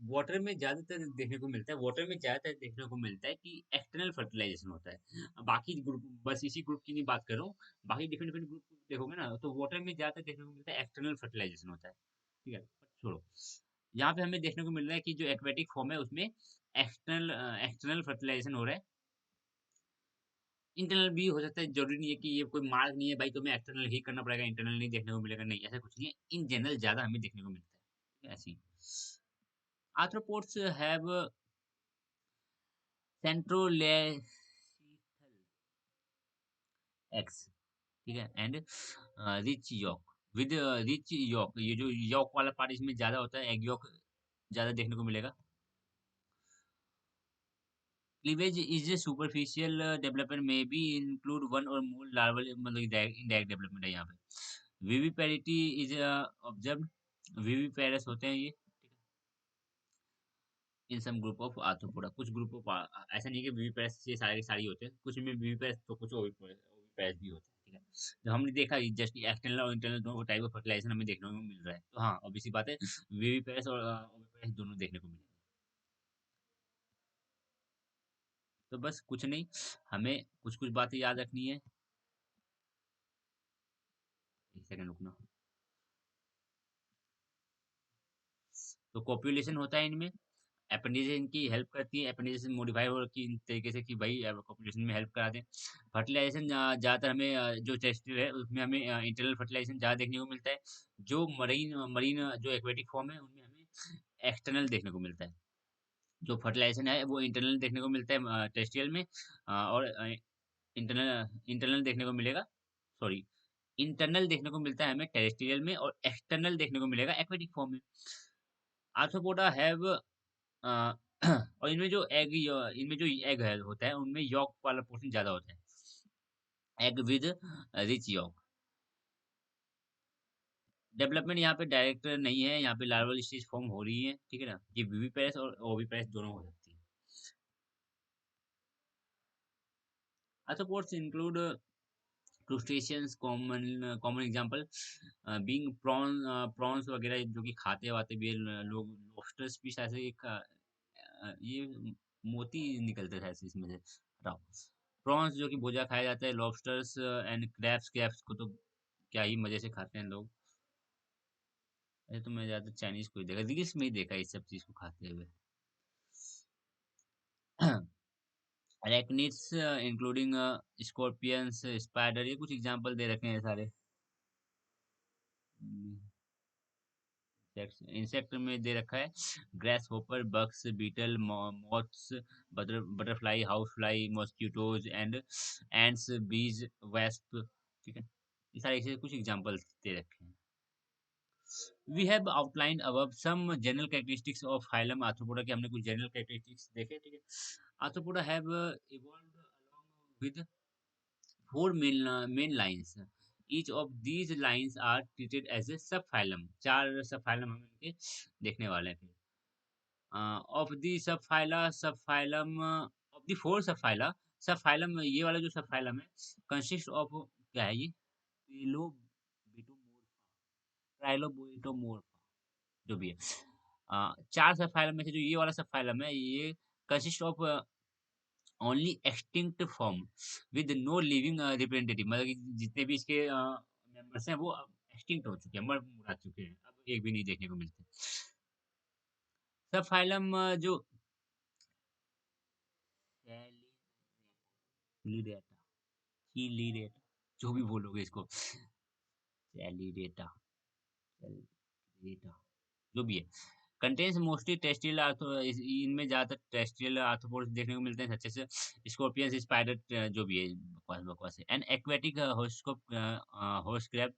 वाटर में ज्यादातर देखने को मिलता है, वाटर में ज्यादातर देखने को मिलता है कि एक्सटर्नल फर्टिलाइजेशन होता है। बाकी ग्रुप, बस इसी ग्रुप की नहीं बात कर रहा हूँ, बाकी डिफरेंट डिफरेंट ग्रुप देखोगे ना तो वाटर में ज्यादातर देखने को मिलता है एक्सटर्नल फर्टिलाइजेशन होता है, ठीक है, but छोड़ो। यहाँ पे हमें देखने को मिल रहा है कि जो एक्वेटिक फॉर्म है उसमें एक्सटर्नल एक्सटर्नल फर्टिलाइजेशन हो रहा है। इंटरनल भी हो सकता है, जरूरी नहीं है कि ये कोई मार्क नहीं है भाई तुम्हें एक्सटर्नल ही करना पड़ेगा, इंटरनल नहीं देखने को मिलेगा, नहीं ऐसा कुछ नहीं है, इन जनरल ज्यादा हमें देखने को मिलता है, ठीक है, ऐसी। आर्थ्रोपोड्स हैव सेंट्रोलेसिथल एक्स, ठीक है, and rich yolk with rich yolk, ये जो यॉक वाला पार्ट इसमें ज्यादा होता है, एग यॉक ज्यादा देखने को मिलेगा। क्लीवेज इज सुपरफिशियल डेवलपमेंट में बी इंक्लूड वन और मोर लार्वल, मतलब इनडायरेक्ट डेवलपमेंट है यहाँ पे। विविपेरिटी इज ऑब्जर्व्ड, विविपेरस होते हैं ये इन सम ग्रुप ऑफ आर्थ्रोपोडा, कुछ ग्रुप ऑफ, ऐसा नहीं कि वीवीपैस ये सारे के सारे ही होते हैं, कुछ में वीवीपैस तो कुछ ओवीपैस भी होते हैं, ठीक है। जो हमने देखा जस्ट एक्सटर्नल और इंटरनल दोनों टाइप ऑफ फर्टिलाइजेशन हमें देखने को मिल रहा है, तो हाँ ऑब्वियस सी बात है वीवीपैस और ओवीपैस दोनों देखने को मिलेंगे। तो बस कुछ नहीं, हमें कुछ कुछ बातें याद रखनी है। एक सेकंड रुकना। तो कॉपुलेशन होता है इनमें, अपेंडिजेस इनकी हेल्प करती है, अपेंडिजेस मॉडिफाई हो रखी इन तरीके से कि भाई पॉपुलेशन में हेल्प करा दें। फर्टिलाइजेशन ज़्यादातर हमें जो टेरेस्ट्रियल है उसमें हमें इंटरनल फर्टिलाइजेशन ज़्यादा देखने को मिलता है। जो मरीन मरीन जो एक्वेटिक फॉर्म है उनमें हमें एक्सटर्नल देखने को मिलता है। जो फर्टिलाइजेशन है वो इंटरनल देखने को मिलता है टेरेस्ट्रियल में, और इंटरनल इंटरनल देखने को मिलेगा, सॉरी, इंटरनल देखने को मिलता है हमें टेरेस्ट्रियल में, और एक्सटर्नल देखने को मिलेगा एक्वेटिक फॉर्म में। आर्थ्रोपोडा हैव और इनमें जो एग है होता है उनमें यॉक वाला पोर्शन ज्यादा होता है, egg with rich yolk. Development यहाँ पे डायरेक्ट नहीं है, यहाँ पे लार्वल स्टेज फॉर्म हो रही है, ठीक है ना, ये विविपेरस और ओविपेरस दोनों हो सकती है। Arthropods include crustaceans common example being prawns वगैरह जो कि खाते वाते भी हैं लोग। लॉबस्टर्स भी शायद से एक ये मोती निकलते थे ऐसे इसमें से, हटाओ। प्रॉन्स जो कि भुजा खाया जाता है, लॉबस्टर्स एंड क्रैब्स को तो क्या ही मजे से खाते हैं लोग। ऐसे तो मैं ज्यादा चाइनीज को ही देखा, रील्स में ही देखा इस सब चीज को खाते हुए। अरेक्निड्स इंक्लूडिंग स्कॉर्पियंस, स्पाइडर, ये कुछ एग्जांपल दे रखे हैं सारे। इंसेक्ट में दे रखा है grasshopper, bugs, beetle, moths, butterfly, house fly, mosquitoes and ants, bees, wasp. ठीक है, ये सारे ऐसे कुछ एग्जांपल दे रखे हैं। We have outlined above some general characteristics of phylum Arthropoda के हमने कुछ जनरल कैरेक्टरिस्टिक्स देखे। ठीक है, Arthropoda have evolved along with four main lines. Each of these lines are treated as a subphylum. चार सबफाइलम हम इनके देखने वाले हैं फिर। Of the subphylum of the four subphyla, subphylum ये वाला जो सबफाइलम है consist of क्या है ये, ट्रिलोबिटोमोर्फा, ट्राइलोबिटोमोर्फा, जो भी है। चार सबफाइलम में से जो ये वाला सबफाइलम है ये consist of only extinct form with no living representative, मतलब कि जितने भी इसके मेंबर्स हैं वो एक्सटिंक्ट हो चुके हैं, मर मुड़ा चुके हैं, अब एक भी नहीं देखने को मिलते। सब फाइलम जो चैलीडेटा, चीलीडेटा, जो भी बोलोगे इसको, चैलीडेटा, चैलीडेटा, जो भी है, कंटेन्स मोस्टली टेरेस्ट्रियल आर्थो, इनमें ज्यादातर टेरेस्ट्रियल आर्थ्रोपोड्स देखने को मिलते हैं, अच्छे से स्कॉर्पियंस, स्पाइडर, जो भी है, बकवास बकवास है। एंड एक्वेटिक होस्ट क्रैब,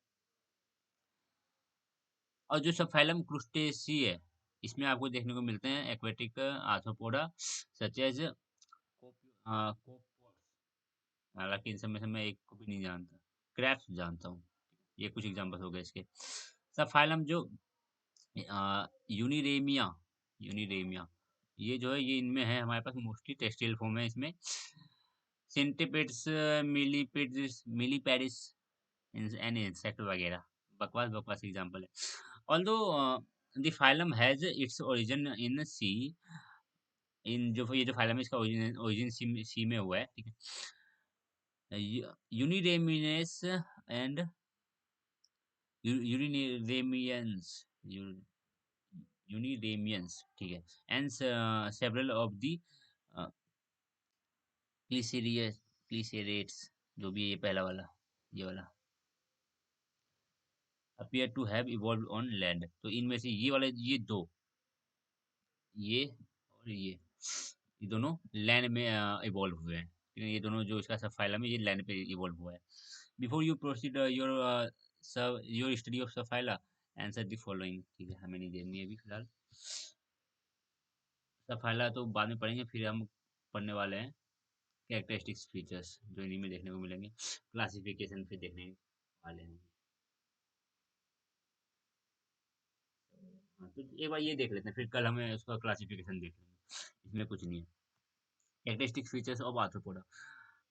और जो सब फाइलम क्रूस्टेसी है इसमें आपको देखने को मिलते हैं एक्वेटिक आर्थ्रोपोडा सच एज कोपोड्स। हालांकि इन सब में से मैं एक को भी नहीं जानता, क्रैब्स जानता हूँ। ये कुछ एग्जांपल हो गए इसके। सब फाइलम जो यूनिरेमिया, यूनिरेमिया ये जो है ये इनमें है हमारे पास, मोस्टली टेक्सटाइल फॉर्म है इसमें। सेंटिपेड्स, मिलीपेडिस एंड इंसेक्ट वगैरह, बकवास बकवास एग्जांपल है। Although the phylum has its origin in sea, इन जो ये जो फाइलम है इसका ओरिजिन ओरिजिन सी में हुआ है। ठीक है, यूनिरेमिनेस एंड यूरिनेरेमियंस, यूनिरेमियंस, ठीक है, and several of the chelicerians, chelicerates, जो भी है ये पहला वाला, ये वाला appear to have evolve on land. तो इनमें से ये वाले ये दो, ये और ये दोनों लैंड में इवॉल्व हुए हैं। ठीक है, ये दोनों जो इसका सब फाइलम है ये लैंड पे इवॉल्व हुआ है। Before you proceed your study of subphyla, answer the following. ठीक है, हमें नहीं देनी है अभी फिलहाल, सफाइला तो बाद में पढ़ेंगे। फिर हम पढ़ने वाले हैं कैरेक्टरिस्टिक्स फीचर्स, जो इन्हीं में देखने को मिलेंगे। क्लासिफिकेशन फिर देखने वाले हैं। हाँ, तो एक बार ये देख लेते हैं, फिर कल हमें उसका क्लासिफिकेशन देख लेंगे, इसमें कुछ नहीं है। Characteristic features of arthropoda,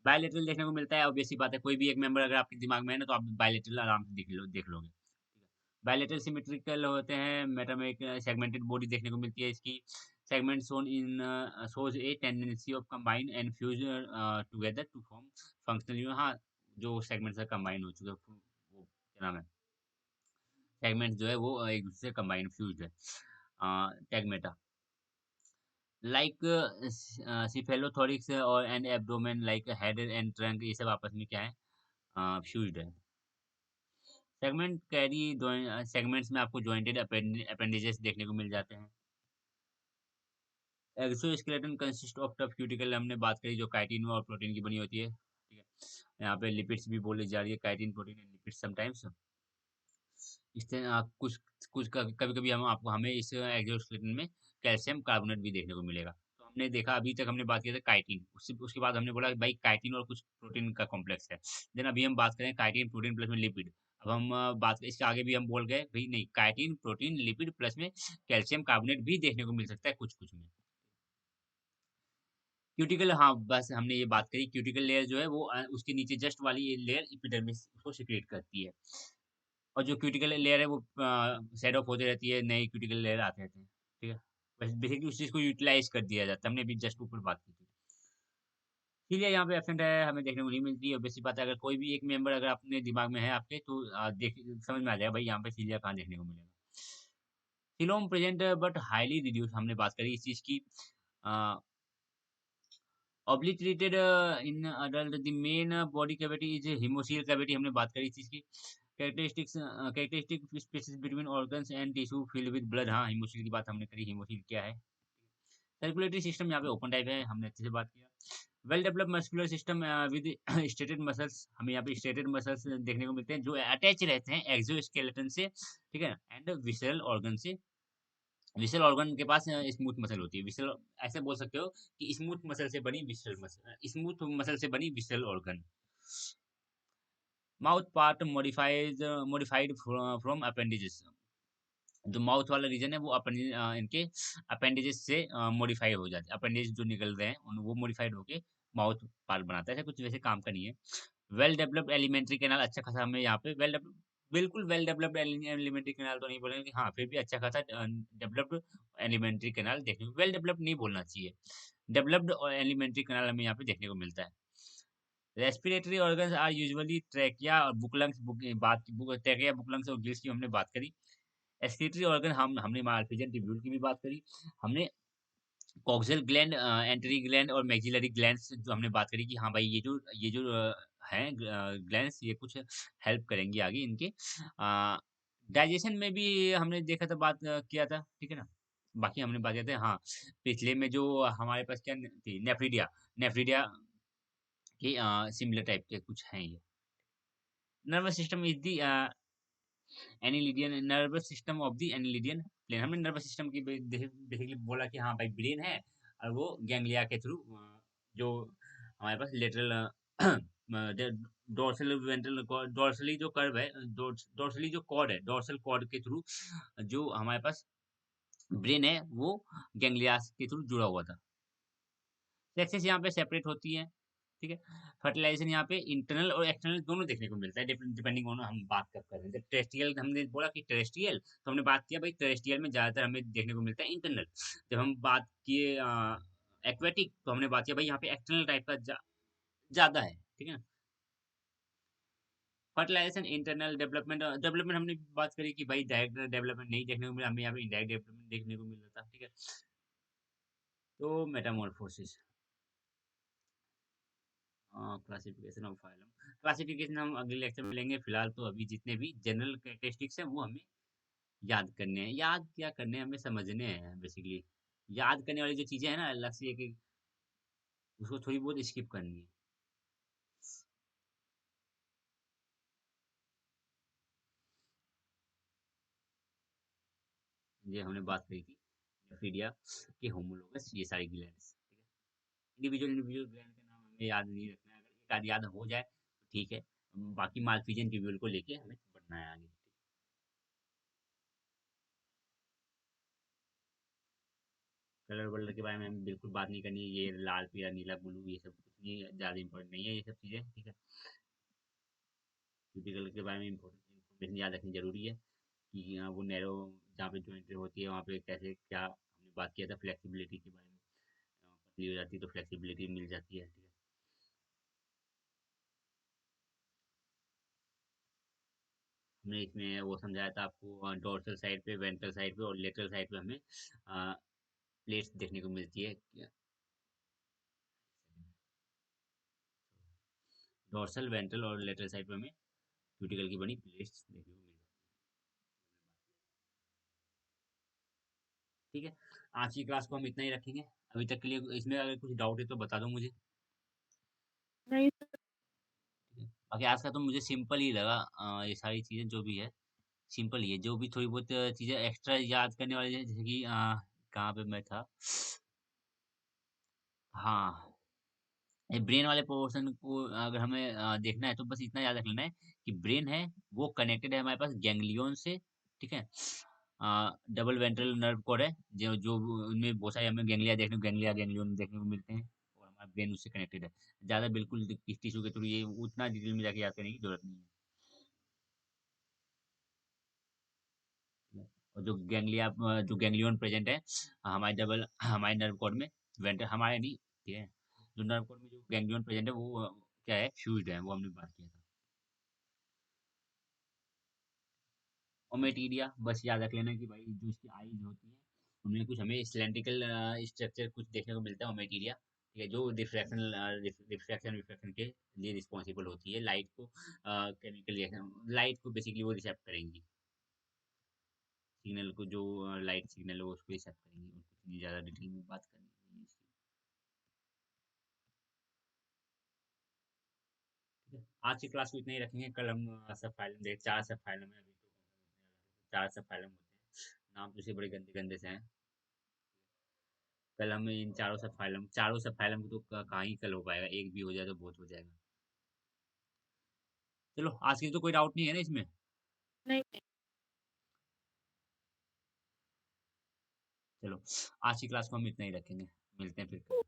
bilateral देखने को मिलता है, ऑब्वियस सी बात है, कोई भी एक मेंबर अगर आपके दिमाग में है ना तो आप बायलेटरल आराम से देख लोगे। बायलेटरल सिमेट्रिकल होते हैं, मेटामेक सेगमेंटेड बॉडी देखने को मिलती है इसकी। Segment shown in shows a tendency of combine and fuse together to form functional unit. हाँ, जो सेगमेंट्स कंबाइन हो चुके हैं, वो क्या नाम है, सेगमेंट जो है वो एक दूसरे से कंबाइन फ्यूज है। टैगमेटा लाइक सिफेलोथोरिक्स और and abdomen, like head and trunk, ये सब आपस में क्या है, फ्यूज्ड है। सेगमेंट कैरी, सेगमेंट्स में आपको जॉइंटेड अपेंडेजेस देखने को मिल जाते हैं। Exoskeleton consist of tough cuticle, हमने बात करी, जो काइटिन और प्रोटीन की बनी होती है। ठीक है, यहाँ पे लिपिड्स भी बोली जा रही है, chitin, protein and lipids sometimes. इससे कुछ कुछ कभी कभी हम आपको हमें इस एक्सोस्केलेटन में कैल्शियम कार्बोनेट भी देखने को मिलेगा। तो हमने देखा, अभी तक हमने बात की थी काइटिन, उससे उसके बाद हमने बोला कि भाई काइटिन और कुछ प्रोटीन का कॉम्प्लेक्स है। देन अभी हम बात करें काइटिन, प्रोटीन प्लस में लिपिड। अब हम बात इसके आगे भी हम बोल गए भाई नहीं, काइटिन, प्रोटीन, लिपिड प्लस में कैल्शियम कार्बोनेट भी देखने को मिल सकता है कुछ कुछ में। क्यूटिकल, हाँ, बस हमने ये बात करी, क्यूटिकल लेयर जो है वो उसके नीचे जस्ट वाली ये लेयर एपिडर्मिस को सिक्रेट करती है। और जो क्यूटिकल लेयर है वो शेड ऑफ होती रहती है, नई क्यूटिकल लेयर आते रहते हैं, ठीक है? बस बेसिकली उस चीज़ को यूटिलाइज़ कर दिया जाता है, हमने अभी जस्ट ऊपर बात की थी। इसीलिए यहाँ पे एब्सेंट है, हमें देखने को नहीं मिलती, और बेसिक बात है, अगर कोई भी एक मेंबर अगर अपने दिमाग में है आपके, तो देख समझ में आ जाएगा भाई यहाँ पे सीलिया कहाँ देखने को मिलेगा। Coelom present but highly reduced, हमने बात करी इस चीज़ की। अ, obliterated in adult, the main body cavity is hemocoel cavity, हमने बात करी इस चीज़ की। Characteristic spaces between organs and tissue filled with blood, हाँ, हेमोसील की बात हमने करी, हेमोसील क्या है। सर्कुलेटरी सिस्टम यहाँ पे ओपन टाइप है, हमने अच्छे से बात किया। Well developed muscular system with stated muscles, हमें यहाँ पे स्टेटेड मसल्स देखने को मिलते हैं जो अटैच रहते हैं एक्सोस्केलेटन से, ठीक है, एंड विसरल ऑर्गन से। विसरल ऑर्गन के पास स्मूथ मसल होती है, विसरल, ऐसे बोल सकते हो कि स्मूथ मसल से बनी विसरल मसल, स्मूथ मसल से बनी visceral organ. Mouth part modified from appendages, जो माउथ वाला रीजन है वो इनके अपेंडेजेस से मॉडिफाई हो जाते हैं, अपेंडेज जो निकल रहे हैं वो मॉडिफाइड होके माउथ पार्ट बनाता है, ऐसा कुछ वैसे काम का नहीं है। वेल डेवलप्ड एलिमेंट्री कैनाल, अच्छा खासा हमें यहाँ पे बिल्कुल वेल डेवलप्ड एलिमेंट्री कैनाल तो नहीं बोलेंगे कि हाँ, फिर भी अच्छा खासा डेवलप्ड एलिमेंट्री कैनाल देखने को, वेल डेवलप्ड नहीं बोलना चाहिए, डेवलप्ड एलिमेंट्री कैनाल हमें यहाँ पे देखने को मिलता है। Respiratory organs are usually trachea और बुकलंग्स, ट्रैकिया, बुकलंग्स और गिल्स की हमने बात करी। एक्सक्रीटरी ऑर्गन हमने मालफिजन ट्यूब्यूल की भी बात करी। हमने कॉक्सियल ग्लैंड, एंट्री ग्लैंड और मैक्सिलरी ग्लैंड्स जो हमने बात करी कि हाँ भाई ये जो हैं ग्लैंड्स, ये कुछ हेल्प करेंगी आगे इनके डाइजेशन में भी, हमने देखा था, बात किया था, ठीक है ना। बाकी हमने बात किया था, हाँ, पिछले में जो हमारे पास क्या थी, नेफ्रिडिया, नेफ्रिडिया की सिमिलर टाइप के कुछ हैं ये। Nervous system is the annelidian, nervous system of the annelidian plane, हमने नर्वस सिस्टम की बेसिकली बोला कि हाँ भाई ब्रेन है, और वो गैंग्लिया के थ्रू जो हमारे पास लेटरल डोर्सल वेंट्रल, डोर्सली जो कर्व है, डोर्सली जो कॉर्ड है, डोर्सल कॉर्ड के थ्रू जो हमारे पास ब्रेन है वो गैंग्लियास के थ्रू जुड़ा हुआ था। सेक्सेस यहाँ पे सेपरेट होती है, ठीक है। फर्टिलाइजेशन यहाँ पे इंटरनल और एक्सटर्नल दोनों देखने को मिलता है, डिपेंडिंग ऑन हम बात कब कर रहे हैं। जब टेरेस्ट्रियल, हमने बोला कि टेरेस्ट्रियल, तो हमने बात किया भाई टेरेस्ट्रियल में ज्यादातर हमें देखने को मिलता है इंटरनल। जब हम बात किए एक्वेटिक, तो हमने बात किया भाई यहाँ पे एक्सटर्नल टाइप का ज्यादा है, ठीक है। फर्टिलाइजेशन, इंटरनल डेवलपमेंट, डेवलपमेंट हमने बात करी कि भाई डायरेक्ट डेवलपमेंट नहीं देखने को मिला, हमें यहाँ पे इनडायरेक्ट डेवलपमेंट देखने को मिल रहा था, ठीक है। तो Metamorphosis, classification of phylum, classification हम अगले लेक्चर में लेंगे, फिलहाल तो अभी जितने भी जनरल कैरेक्टरिस्टिक्स हैं वो हमें याद करने हैं। याद क्या करने हैं, हमें समझने हैं बेसिकली। याद करने वाली जो चीजें हैं ना, अलग से एक उसको थोड़ी बहुत स्किप करनी है। ये हमने बात करी थी नेफ्रीडिया के होमोलोगस, ये सारी ग्लैंड्स, ठीक है। इंडिविजुअल इंडिविजुअल ग्लैंड का नाम हमें याद नहीं रखना है, अगर एक आध याद हो जाए तो ठीक है, बाकी मालफिजन ट्यूब्यूल को लेके हमें बढ़ना है आगे। कलर वलर के बारे में हमें बिल्कुल बात नहीं करनी है, ये लाल पीला नीला ब्लू ये सब कुछ नहीं, ज़्यादा इंपॉर्टेंट नहीं है ये सब चीज़ें, ठीक है। ब्यूटी कलर के बारे में इन्फॉर्मेशन याद रखनी जरूरी है कि वो नैरो, जहाँ पे ज्वाइंट होती है वहाँ पे कैसे क्या, हमने बात किया था फ्लेक्सिबिलिटी के बारे में, पतली हो जाती है तो फ्लेक्सिबिलिटी मिल जाती है, ठीक है। हमने इसमें वो समझाया था आपको, डोर्सल साइड पे, वेंट्रल साइड पे और लेटरल साइड पे हमें प्लेट्स देखने को मिलती है। डोर्सल, वेंट्रल और लेटरल साइड पे हमें क्यूटिकल की बनी प्लेट्स देखने को मिलती है, ठीक है। आज की क्लास को हम इतना ही रखेंगे अभी तक के लिए, इसमें अगर कुछ डाउट है तो बता दो मुझे, नहीं ठीक है। बाकी आज का तो मुझे सिंपल ही लगा, ये सारी चीज़ें जो भी है सिंपल ही है, जो भी थोड़ी बहुत चीज़ें एक्स्ट्रा याद करने वाली है, जैसे कि कहाँ पे मैं था, हाँ, ये ब्रेन वाले पोर्शन को अगर हमें देखना है तो बस इतना याद रख लेना है कि ब्रेन है वो कनेक्टेड है हमारे पास गैंग्लियन से, ठीक है। डबल वेंट्रल नर्व कोड है, जो जो उनमें बहुत सारे हमें गैंग्लिया गैंग्लियन देखने को मिलते हैं। हमारा ब्रेन उससे कनेक्टेड है। ज़्यादा बिल्कुल किस टिश्यू के थ्रू ये उतना डिटेल में जाके याद करने की ज़रूरत नहीं है। और जो गैंग्लियन प्रेजेंट है हमारे नर्व कॉर्ड में, वेंट हमारे नहीं, ठीक है। जो नर्व कॉर्ड में जो गैंग्लियन प्रेजेंट है वो क्या है, फ्यूज्ड है, वो हमने बात किया था। ओमेटीरिया बस याद रख लेना कि भाई जो इसकी आईज होती है उनमें कुछ हमें सिलेंड्रिकल स्ट्रक्चर कुछ देखने को मिलता है ओमेटीरिया, ठीक है, जो रिफ्रैक्शन रिफ्रैक्शन के लिए रिस्पॉन्सिबल होती है, लाइट को केमिकल रिएक्शन, लाइट को बेसिकली वो रिसेप्ट करेंगी, सिग्नल को, जो लाइट सिग्नल है वो उसको रिसेप्ट करेंगी, और कुछ नहीं ज़्यादा डिटेल में बात करनी है इसकी। ठीक है, आज की क्लास को इतना ही रखेंगे, कल हम सब फाइलम देख, 4 सब फाइलम है अभी तो, 4 सब फाइलम होते हैं, नाम तो इसे बड़े गंदे गंदे से हैं। कल हम इन चारों सब फाइलम को तो कहाँ ही कल हो पाएगा, एक भी हो जाए तो बहुत हो जाएगा। चलो, आज की तो कोई डाउट नहीं है ना इसमें। नहीं। चलो, आज की क्लास को हम इतना ही रखेंगे, मिलते हैं फिर कल।